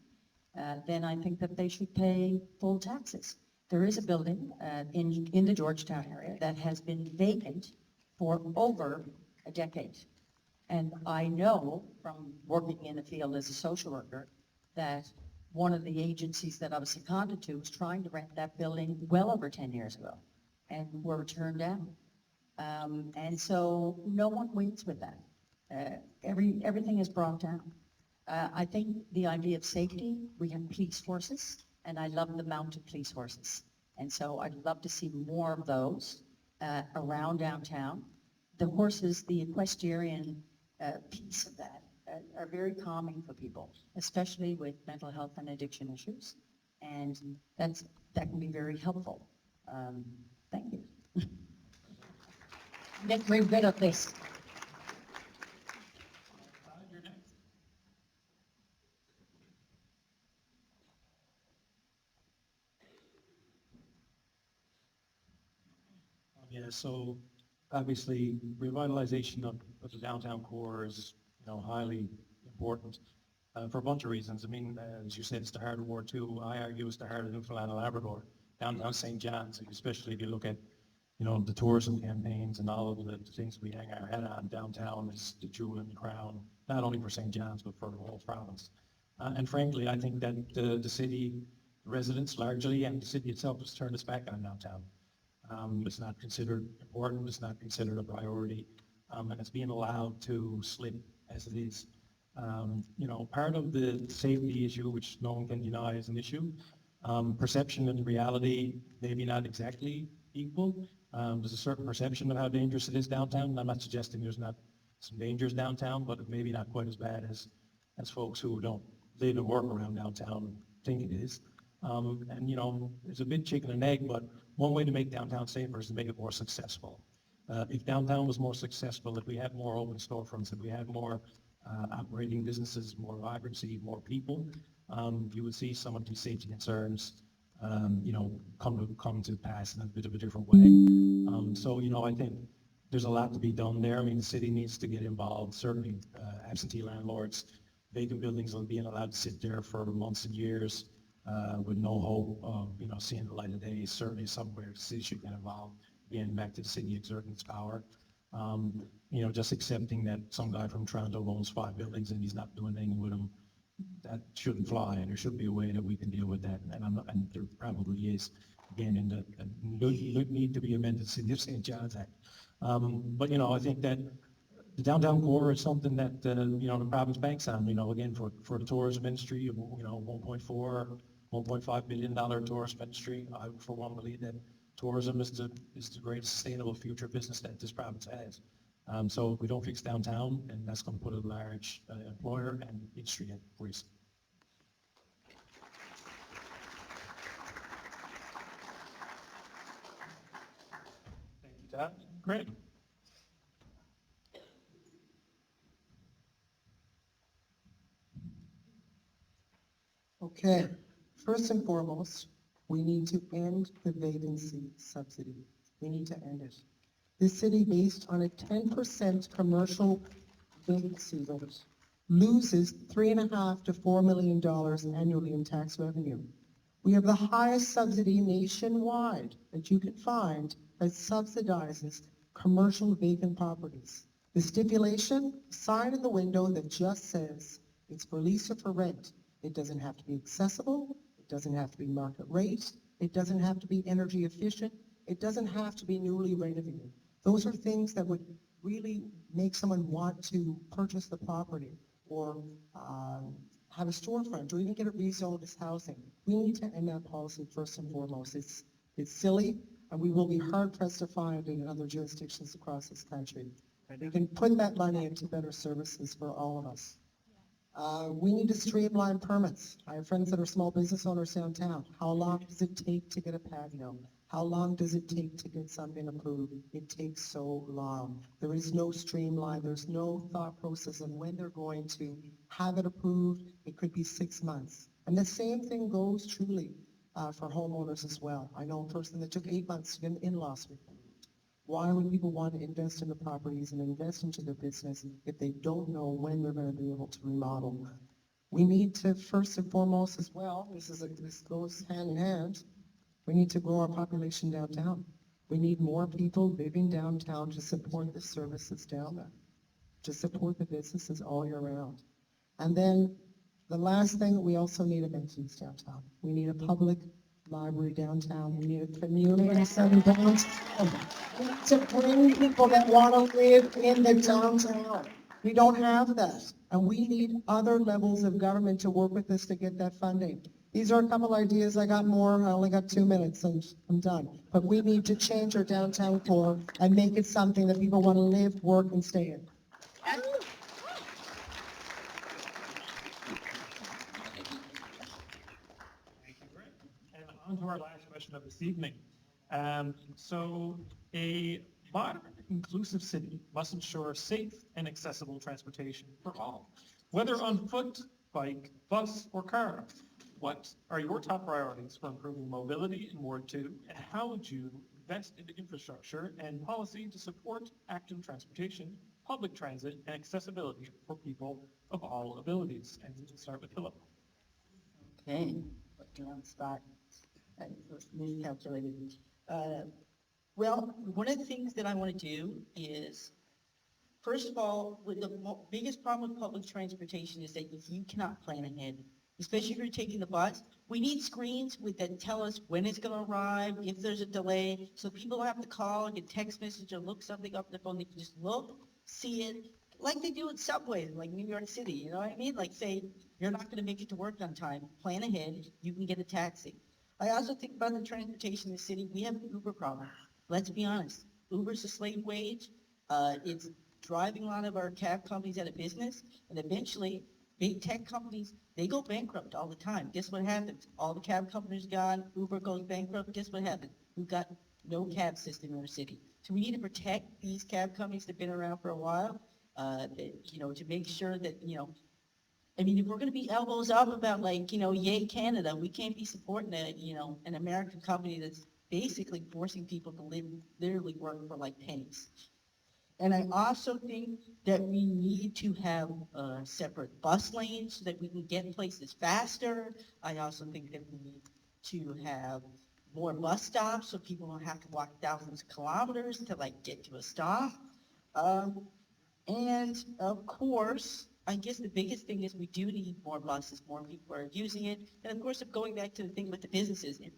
then I think that they should pay full taxes. There is a building in the Georgetown area that has been vacant for over a decade. And I know from working in the field as a social worker that one of the agencies that I was seconded to was trying to rent that building well over 10 years ago and were turned down. And so no one wins with that. Everything is brought down. I think the idea of safety, we have police forces, and I love the mounted police horses. And so I'd love to see more of those around downtown. The horses, the equestrian piece of that are very calming for people, especially with mental health and addiction issues. And that can be very helpful. Thank you. Get rid of this. You're next. Yeah, so obviously revitalization of the downtown core is, highly important for a bunch of reasons. I mean, as you said, it's the heart of Ward 2. I argue it's the heart of Newfoundland and Labrador, downtown St. John's, especially if you look at, the tourism campaigns and all of the things we hang our head on. Downtown is the jewel in the crown, not only for St. John's, but for the whole province. And frankly, I think that the city residents largely and the city itself has turned its back on downtown. It's not considered important, it's not considered a priority, and it's being allowed to slip as it is. Part of the safety issue, which no one can deny is an issue, perception and reality maybe not exactly equal. There's a certain perception of how dangerous it is downtown. I'm not suggesting there's not some dangers downtown, but maybe not quite as bad as folks who don't live and work around downtown think it is. And it's a bit chicken and egg, but one way to make downtown safer is to make it more successful. If downtown was more successful, if we had more open storefronts, if we had more operating businesses, more vibrancy, more people, you would see some of these safety concerns, come to pass in a bit of a different way. So, I think there's a lot to be done there. I mean, the city needs to get involved. Certainly, absentee landlords, vacant buildings are being allowed to sit there for months and years with no hope of, seeing the light of day. Certainly, somewhere the city should get involved. Again, back to the city exerting its power. Just accepting that some guy from Toronto owns 5 buildings and he's not doing anything with them, that shouldn't fly, and there should be a way that we can deal with that. And there probably is, again, in the need to be amended City of St. John's Act. But I think that the downtown core is something that the province banks on. Again, for the tourism industry, $1.5 billion tourist industry. I, for one, believe that tourism is the greatest sustainable future business that this province has. So if we don't fix downtown, and that's going to put a large employer and industry at risk. Thank you, Todd. Great. Okay, first and foremost, we need to end the vacancy subsidy. We need to end it. This city, based on a 10% commercial vacancy rate, loses $3.5 to $4 million annually in tax revenue. We have the highest subsidy nationwide that you can find that subsidizes commercial vacant properties. The stipulation, sign in the window that just says it's for lease or for rent. It doesn't have to be accessible. It doesn't have to be market rate. It doesn't have to be energy efficient. It doesn't have to be newly renovated. Those are things that would really make someone want to purchase the property or have a storefront or even get it rezoned as housing. We need to end that policy first and foremost. It's silly, and we will be hard pressed to find in other jurisdictions across this country. We can put that money into better services for all of us. We need to streamline permits. I have friends that are small business owners downtown. How long does it take to get a patio? How long does it take to get something approved? It takes so long. There is no streamline. There's no thought process of when they're going to have it approved. It could be 6 months. And the same thing goes truly for homeowners as well. I know a person that took 8 months to get an in-laws report. Why would people want to invest in the properties and invest into their business if they don't know when they're going to be able to remodel? We need to, first and foremost as well, this goes hand in hand, we need to grow our population downtown. We need more people living downtown to support the services down there, to support the businesses all year round. And then the last thing, we also need amenities downtown. We need a public library downtown. We need a community center downtown. We need to bring people that want to live in the downtown. We don't have that. And we need other levels of government to work with us to get that funding. These are a couple ideas. I got more. I only got 2 minutes and I'm done. But we need to change our downtown core and make it something that people want to live, work, and stay in. And on to our last question of this evening. So a modern, inclusive city must ensure safe and accessible transportation for all, whether on foot, bike, bus, or car. What are your top priorities for improving mobility in Ward 2, and how would you invest in infrastructure and policy to support active transportation, public transit, and accessibility for people of all abilities? And we'll start with Philip. Okay, what do you want to start? Calculated. Well, one of the things that I want to do is, first of all, with the biggest problem with public transportation is that if you cannot plan ahead, especially if you're taking the bus, we need screens that tell us when it's going to arrive, if there's a delay, so people don't have to call, get text message, or look something up on their phone. They can just look, see it, like they do in subways, like New York City, you know what I mean? Like say, you're not going to make it to work on time, plan ahead, you can get a taxi. I also think about the transportation in the city. We have an Uber problem. Let's be honest. Uber's a slave wage. It's driving a lot of our cab companies out of business. And eventually, big tech companies, they go bankrupt all the time. Guess what happens? All the cab companies gone. Uber goes bankrupt. Guess what happens? We've got no cab system in our city. So we need to protect these cab companies that have been around for a while, to make sure that, I mean, if we're going to be elbows up about like, yay Canada, we can't be supporting an American company that's basically forcing people to literally work for like pennies. And I also think that we need to have separate bus lanes so that we can get places faster. I also think that we need to have more bus stops so people don't have to walk thousands of kilometers to like get to a stop. And of course, I guess the biggest thing is we do need more buses, more people are using it. And of course, going back to the thing with the businesses, if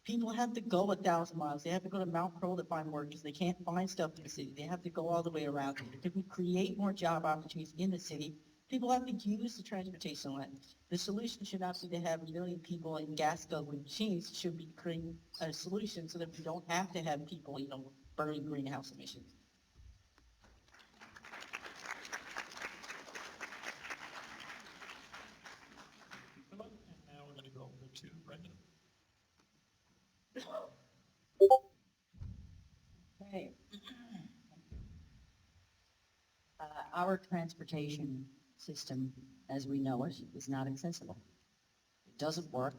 people have to go 1,000 miles. They have to go to Mount Pearl to find work because they can't find stuff in the city. They have to go all the way around. If we create more job opportunities in the city, people have to use the transportation line. The solution should not be to have a million people in gas guzzling machines. It should be creating a solution so that we don't have to have people, burning greenhouse emissions. And now we're going to go over to Brenda. Okay. Our transportation system, as we know it, is not accessible. It doesn't work.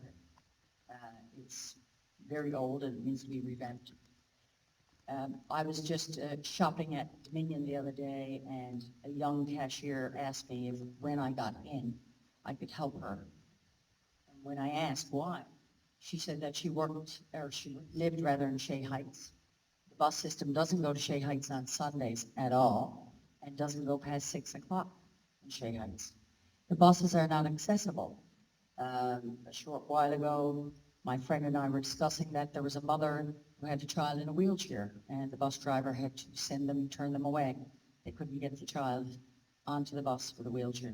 It's very old and it needs to be revamped. I was just shopping at Dominion the other day, and a young cashier asked me if when I got in, I could help her. And when I asked why, she said that she lived rather in Shea Heights. The bus system doesn't go to Shea Heights on Sundays at all, and doesn't go past 6 o'clock in Shea Heights. The buses are not accessible. A short while ago, my friend and I were discussing that there was a mother who had a child in a wheelchair, and the bus driver had to turn them away. They couldn't get the child onto the bus with a wheelchair.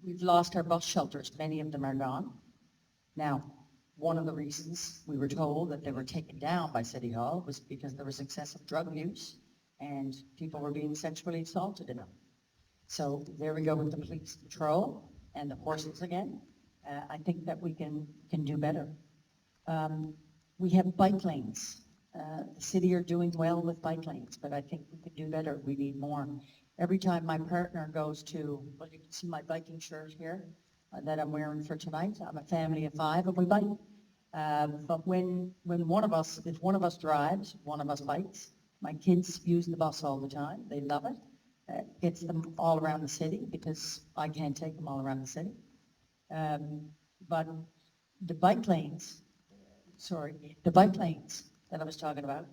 We've lost our bus shelters. Many of them are gone. Now, one of the reasons we were told that they were taken down by City Hall was because there was excessive drug use and people were being sexually assaulted in them. So there we go with the police patrol and the horses again. I think that we can do better. We have bike lanes. The city are doing well with bike lanes, but I think we could do better. We need more. Every time my partner goes to, well, you can see my biking shirt here that I'm wearing for tonight. I'm a family of 5 and we bike. But when if one of us drives, one of us bikes. My kids use the bus all the time. They love it. Gets them all around the city because I can't take them all around the city. But the bike lanes that I was talking about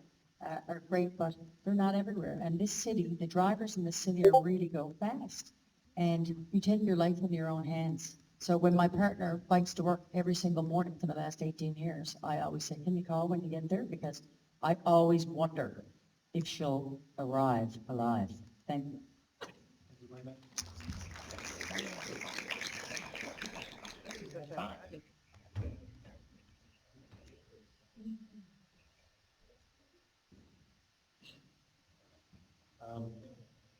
are great, but they're not everywhere. And this city, the drivers in the city really go fast. And you take your life in your own hands. So when my partner bikes to work every single morning for the last 18 years, I always say, can you call when you get there? Because I always wonder if she'll arrive alive. Thank you.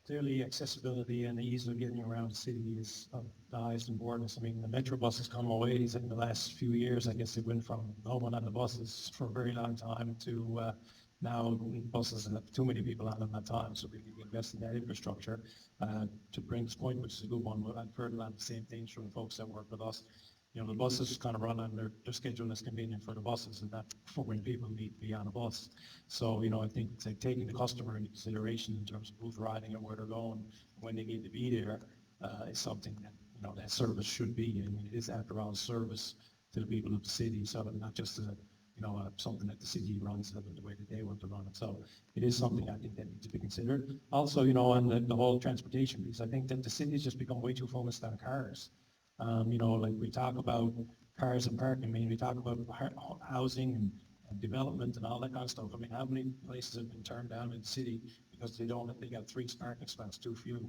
Clearly, accessibility and the ease of getting around the city is of the highest importance. I mean, the metro bus has come a ways in the last few years. I guess it went from no one on the buses for a very long time to now buses have too many people on them at times. So we need to invest in that infrastructure. To Brenda's point, which is a good one, I've heard a lot of the same things from folks that work with us. You know, the buses kind of run on their schedule that's convenient for the buses and not for when people need to be on a bus. So, you know, I think it's like taking the customer into consideration in terms of who's riding and where they're going, when they need to be there, is something that, you know, that service should be. I mean, it is after all service to the people of the city, so not just something that the city runs the way that they want to run it. So it is something I think that needs to be considered. Also, you know, on the whole transportation piece, I think that the city's just become way too focused on cars. You know, like we talk about cars and parking, I mean, we talk about housing and development and all that kind of stuff. I mean, how many places have been turned down in the city because they got 3 parking spots, too few.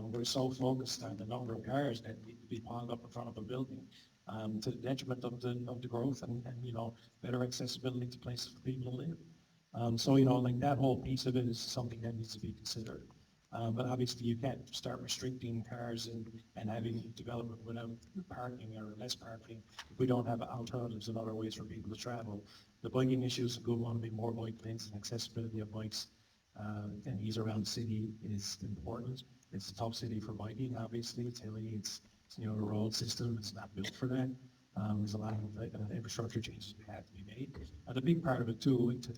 We're so focused on the number of cars that need to be piled up in front of a building, to the detriment of the growth and, you know, better accessibility to places for people to live. So, you know, like that whole piece of it is something that needs to be considered. But obviously you can't start restricting cars and having development without parking or less parking if we don't have alternatives and other ways for people to travel. The biking issue is a good one, be more bike lanes and accessibility of bikes and ease around the city is important. It's a tough city for biking, obviously. It's hilly, it's the road system, it's not built for that. There's a lot of infrastructure changes that have to be made. And a big part of it too, to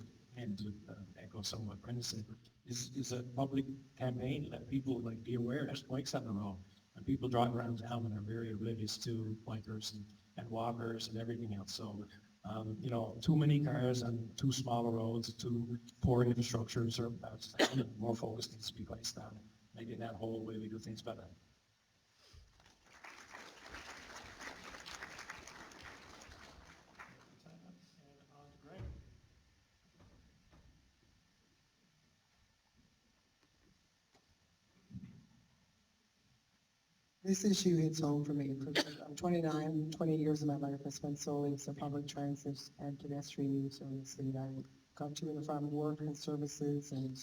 echo some of what Brenda said, is a public campaign to let people be aware there's bikes on the road. And people drive around town and are very oblivious to bikers and walkers and everything else. So, too many cars on too small roads, too poor infrastructures, or more focus needs to be placed on making that whole way we do things better. This issue hits home for me. I'm 29, 20 years of my life I spent solely as a public transit and pedestrian user in the city. I got to and from work and services and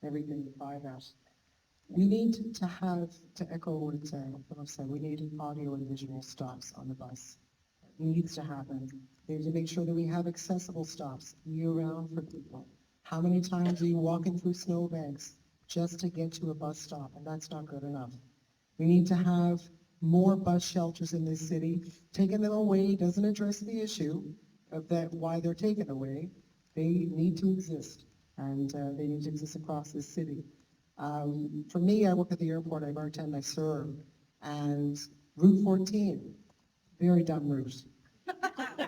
everything by that. We need to have, to echo what Philip said, we need audio and visual stops on the bus. It needs to happen. We need to make sure that we have accessible stops year-round for people. How many times are you walking through snowbanks just to get to a bus stop? And that's not good enough. We need to have more bus shelters in this city. Taking them away doesn't address the issue of that why they're taken away. They need to exist, and they need to exist across this city. For me, I work at the airport, I bartend, I serve, and Route 14, very dumb route.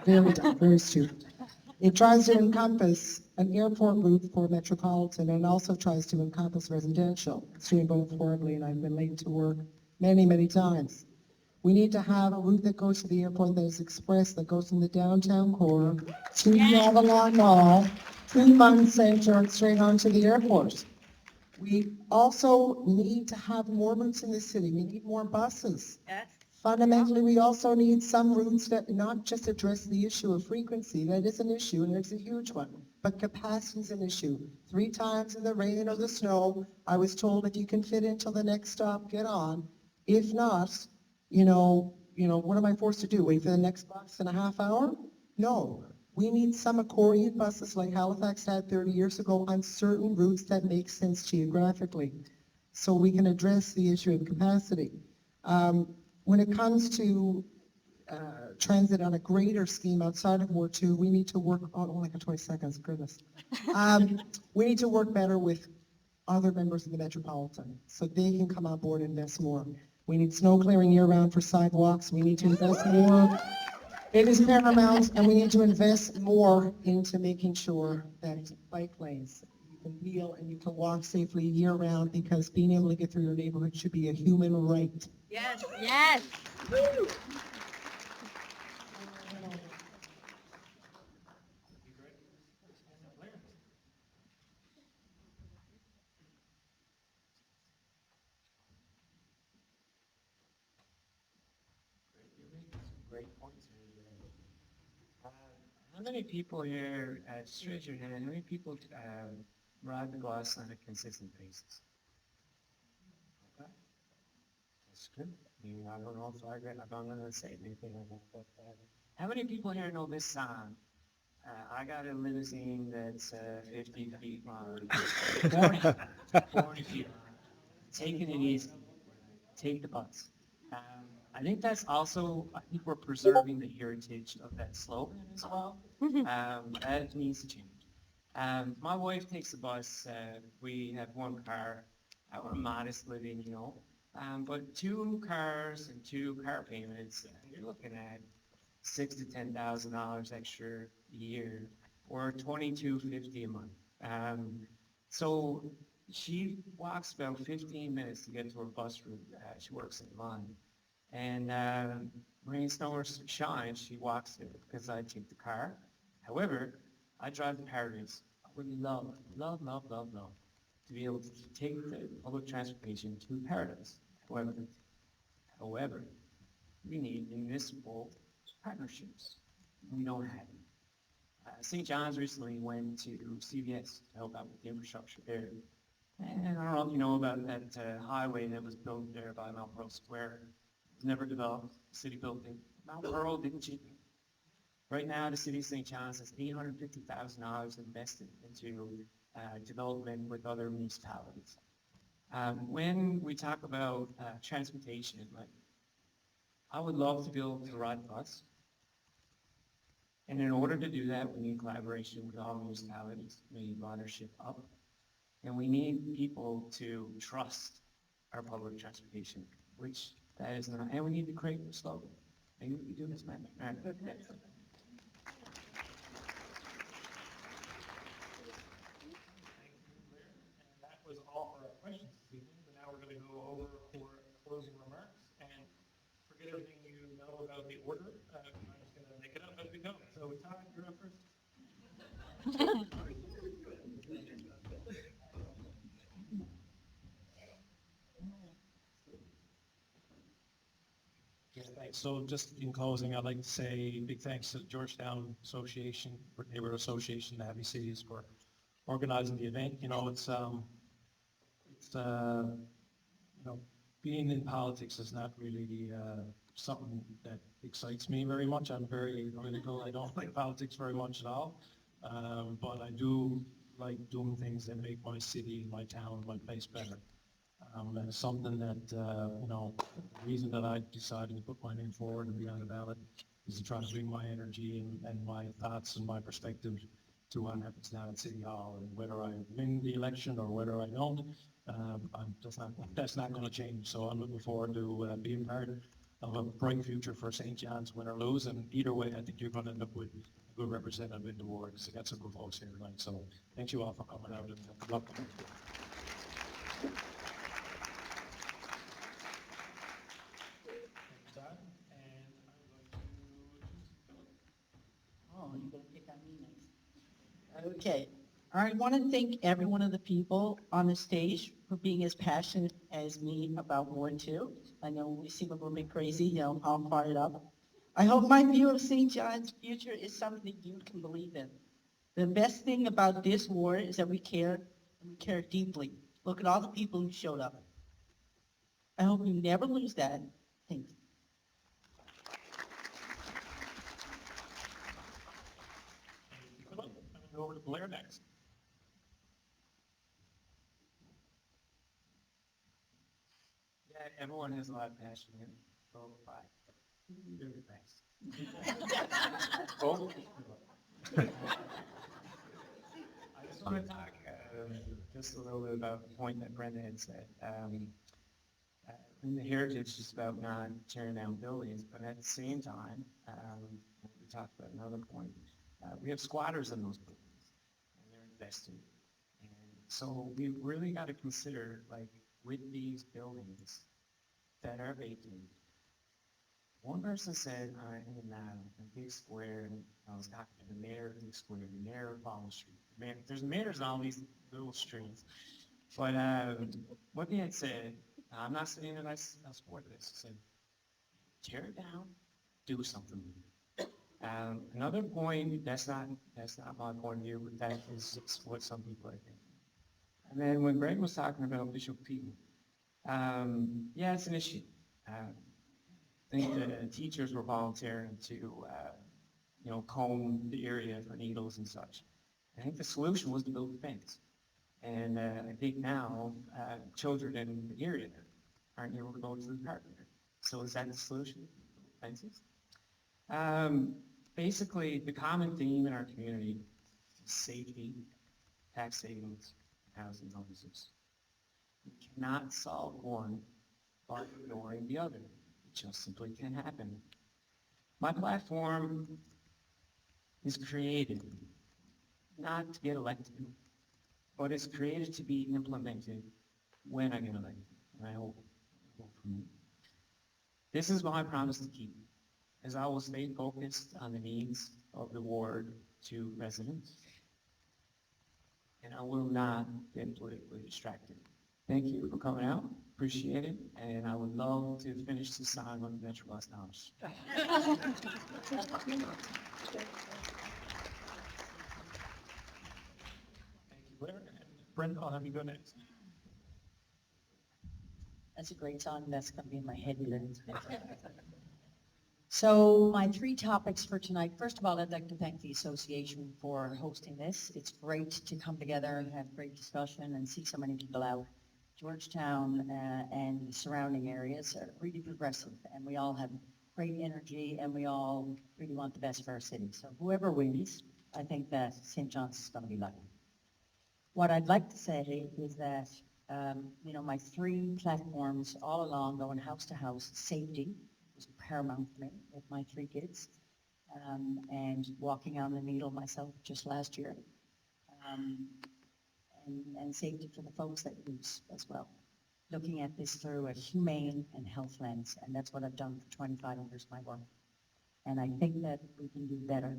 Very dumb, very stupid. It tries to encompass an airport route for metropolitan and also tries to encompass residential. It's doing both horribly, and I've been late to work many, many times. We need to have a route that goes to the airport that is express, that goes from the downtown core to the Avalon Mall, to Fun Center, and straight on to the airport. We also need to have more routes in the city. We need more buses. Yes. Fundamentally, we also need some routes that not just address the issue of frequency. That is an issue, and it's a huge one. But capacity is an issue. 3 times in the rain or the snow, I was told if you can fit in till the next stop, get on. If not, what am I forced to do? Wait for the next bus in a half hour? No. We need some accordion buses like Halifax had 30 years ago on certain routes that make sense geographically, so we can address the issue of capacity. When it comes to transit on a greater scheme outside of Ward 2, we need to work on, only got 20 seconds, goodness. We need to work better with other members of the Metropolitan so they can come on board and invest more. We need snow clearing year-round for sidewalks. We need to invest more. It is paramount, and we need to invest more into making sure that bike lanes, you can wheel and you can walk safely year-round, because being able to get through your neighborhood should be a human right. Yes. Yes. Woo. Great points. How many people here, just raise your hand, how many people ride the bus on a consistent basis? Okay. That's good. I don't know if I'm going to say anything like that, but how many people here know this song? I got a limousine that's 50 feet long, 40 feet long. Taking it easy. Take the bus. I think that's also, I think we're preserving the heritage of that slogan as well. That needs to change. My wife takes the bus. We have one car. We're modest living, but 2 cars and 2 car payments, you're looking at $6,000 to $10,000 extra a year, or $2,250 a month. So she walks about 15 minutes to get to her bus route. She works in line. And rain, snow, or shine, she walks there because I take the car. However, I drive the Paradise. I would love to be able to take the public transportation to Paradise. However, we need municipal partnerships. We don't have them. St. John's recently went to CVS to help out with the infrastructure there. And I don't know if you know about that highway that was built there by Mount Pearl Square. It was never developed. The city built it. Mount Pearl didn't cheat. Right now, the city of St. John's has $850,000 invested into development with other municipalities. When we talk about transportation, like, I would love to be able to ride a bus. And in order to do that, we need collaboration with all municipalities. We need ridership up. And we need people to trust our public transportation, which that is not. And we need to create a slogan. Maybe we do this, man. All right. And that was all for our questions this evening, but now we're going to go over for closing remarks. And forget everything you know about the order. I'm just going to make it up as we go. So Todd, you're up first. Yeah, thanks. So just in closing, I'd like to say big thanks to the Georgetown Association, or Neighborhood Association, the Happy Cities for organizing the event. You know, being in politics is not really something that excites me very much. I'm very political. I don't like politics very much at all. But I do like doing things that make my city, my town, my place better. And it's something that, the reason that I decided to put my name forward and be on the ballot is to try to bring my energy and my thoughts and my perspective to what happens down at City Hall. And whether I win the election or whether I don't, that's not going to change. So I'm looking forward to being part of a bright future for St. John's, win or lose. And either way, I think you're going to end up with a good representative in the ward, because I got some good folks here tonight. So thank you all for coming out, and good luck. Todd, and I'm going to Oh, you're gonna pick on me next. Okay. I want to thank every one of the people on the stage for being as passionate as me about Ward 2. I know we seem a little bit crazy, I'm fired up. I hope my view of St. John's future is something you can believe in. The best thing about this ward is that we care, and we care deeply. Look at all the people who showed up. I hope you never lose that. Thanks. I'm going to go over to Blair next. Yeah, everyone has a lot of passion in it. So, bye. Very thanks. Oh. I just want to talk just a little bit about the point that Brenda had said. In the heritage is about not tearing down buildings, but at the same time, we talked about another point. We have squatters in those buildings, and they're invested. And so we really got to consider, like, with these buildings that are vacant. One person said in a big square, and I was talking to the mayor of Big Square, the mayor of Ball Street. There's mayors on all these little streets. But what they had said, I'm not saying that I support this, I said, tear it down, do something with it. Another point, that's not my point of view, but that is what some people are thinking. And then when Greg was talking about Bishop People, yeah, it's an issue. I think the teachers were volunteering to, comb the area for needles and such. I think the solution was to build a fence. And I think now children in the area aren't able to go to the park there. So is that the solution? Fences? Basically, the common theme in our community is safety, tax savings, housing bonuses. We cannot solve one by ignoring the other. It just simply can't happen. My platform is created not to get elected, but it's created to be implemented when I get elected. And I hope for me. This is my promise to keep, as I will stay focused on the needs of the Ward 2 residents, and I will not get politically distracted. Thank you for coming out. Appreciate it. And I would love to finish the song on the Metro Bus House. Thank you, Blair. And Brenda, I'll have you go next. That's a great song. That's going to be in my head. So my three topics for tonight. First of all, I'd like to thank the association for hosting this. It's great to come together and have great discussion and see so many people out. Georgetown and the surrounding areas are really progressive, and we all have great energy, and we all really want the best for our city. So whoever wins, I think that St. John's is going to be lucky. What I'd like to say is that, my three platforms all along, going house to house, safety was paramount for me with my three kids, and walking on the needle myself just last year, and safety for the folks that use as well. Looking at this through a humane and health lens, and that's what I've done for 25 years of my work. And I think that we can do better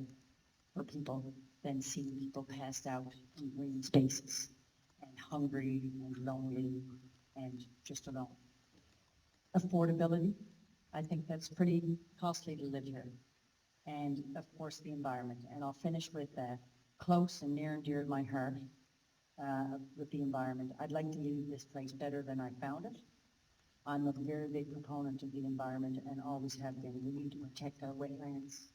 for people than see people passed out in green spaces and hungry and lonely and just alone. Affordability, I think that's pretty costly to live here. And of course, the environment. And I'll finish with close and near and dear to my heart with the environment. I'd like to leave this place better than I found it. I'm a very big proponent of the environment and always have been. We need to protect our wetlands,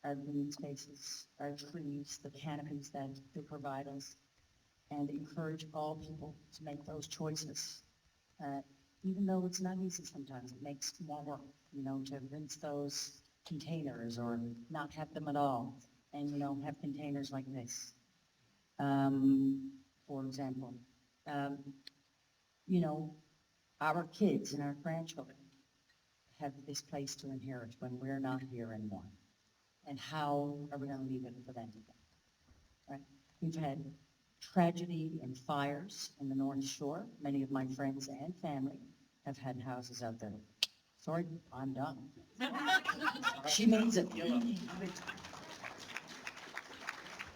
our green spaces, our trees, the canopies that they provide us, and encourage all people to make those choices. Even though it's not easy sometimes, it makes more work, to rinse those containers or not have them at all, and, have containers like this. For example, our kids and our grandchildren have this place to inherit when we're not here anymore. And how are we going to leave it for them? Right? We've had tragedy and fires in the North Shore. Many of my friends and family have had houses out there. Sorry, I'm done. She means it.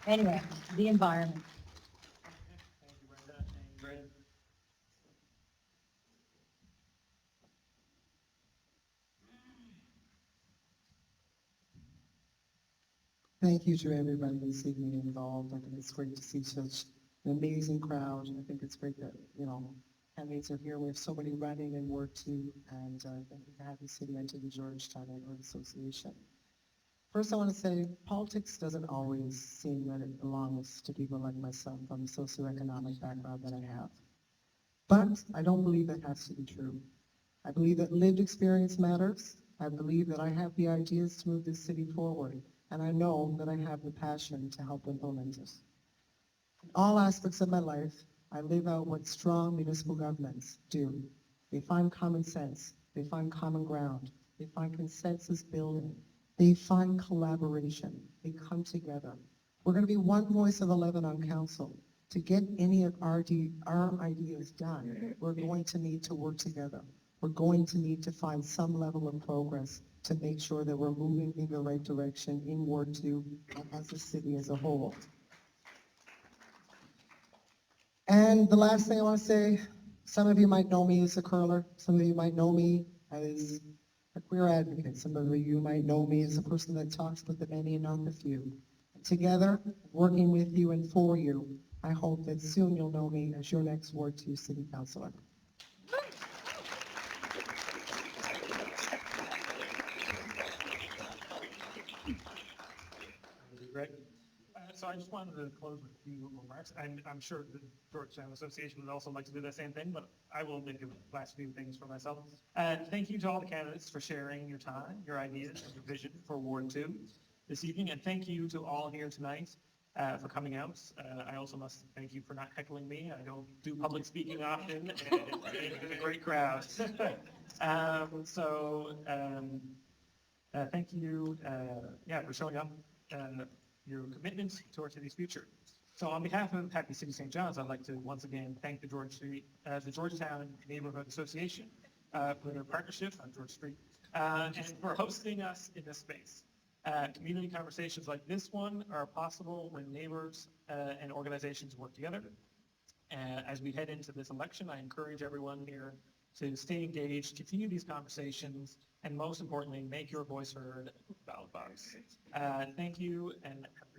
Anyway, the environment. Thank you, Brenda. And Brenda. Thank you to everybody this evening involved. I think it's great to see such an amazing crowd. I think it's great that, candidates are here. We have so many running in Ward 2, and thank you for having City and to the Georgetown Neighborhood Association. First, I want to say politics doesn't always seem that it belongs to people like myself from the socioeconomic background that I have. But I don't believe that has to be true. I believe that lived experience matters. I believe that I have the ideas to move this city forward, and I know that I have the passion to help implement it. In all aspects of my life, I live out what strong municipal governments do. They find common sense, they find common ground, they find consensus building, they find collaboration, they come together. We're going to be one voice of 11 on council. To get any of our ideas done, we're going to need to work together. We're going to need to find some level of progress to make sure that we're moving in the right direction in Ward 2 and as a city as a whole. And the last thing I want to say, some of you might know me as a curler. Some of you might know me as a queer advocate. Some of you might know me as a person that talks with the many and not the few. Together, working with you and for you, I hope that soon you'll know me as your next Ward 2 City Councilor. Greg. So I just wanted to close with a few remarks. I'm sure the Georgetown Association would also like to do the same thing, but I will make the last few things for myself. Thank you to all the candidates for sharing your time, your ideas, and your vision for Ward 2 this evening, and thank you to all here tonight for coming out. I also must thank you for not heckling me. I don't do public speaking often, and it's a great crowd. Thank you, for showing up and your commitment to our city's future. So on behalf of Happy City St. John's, I'd like to once again thank the Georgetown Neighborhood Association for their partnership on George Street and for hosting us in this space. Community conversations like this one are possible when neighbors and organizations work together. As we head into this election, I encourage everyone here to stay engaged, continue these conversations, and most importantly, make your voice heard at the ballot box. Thank you, and have a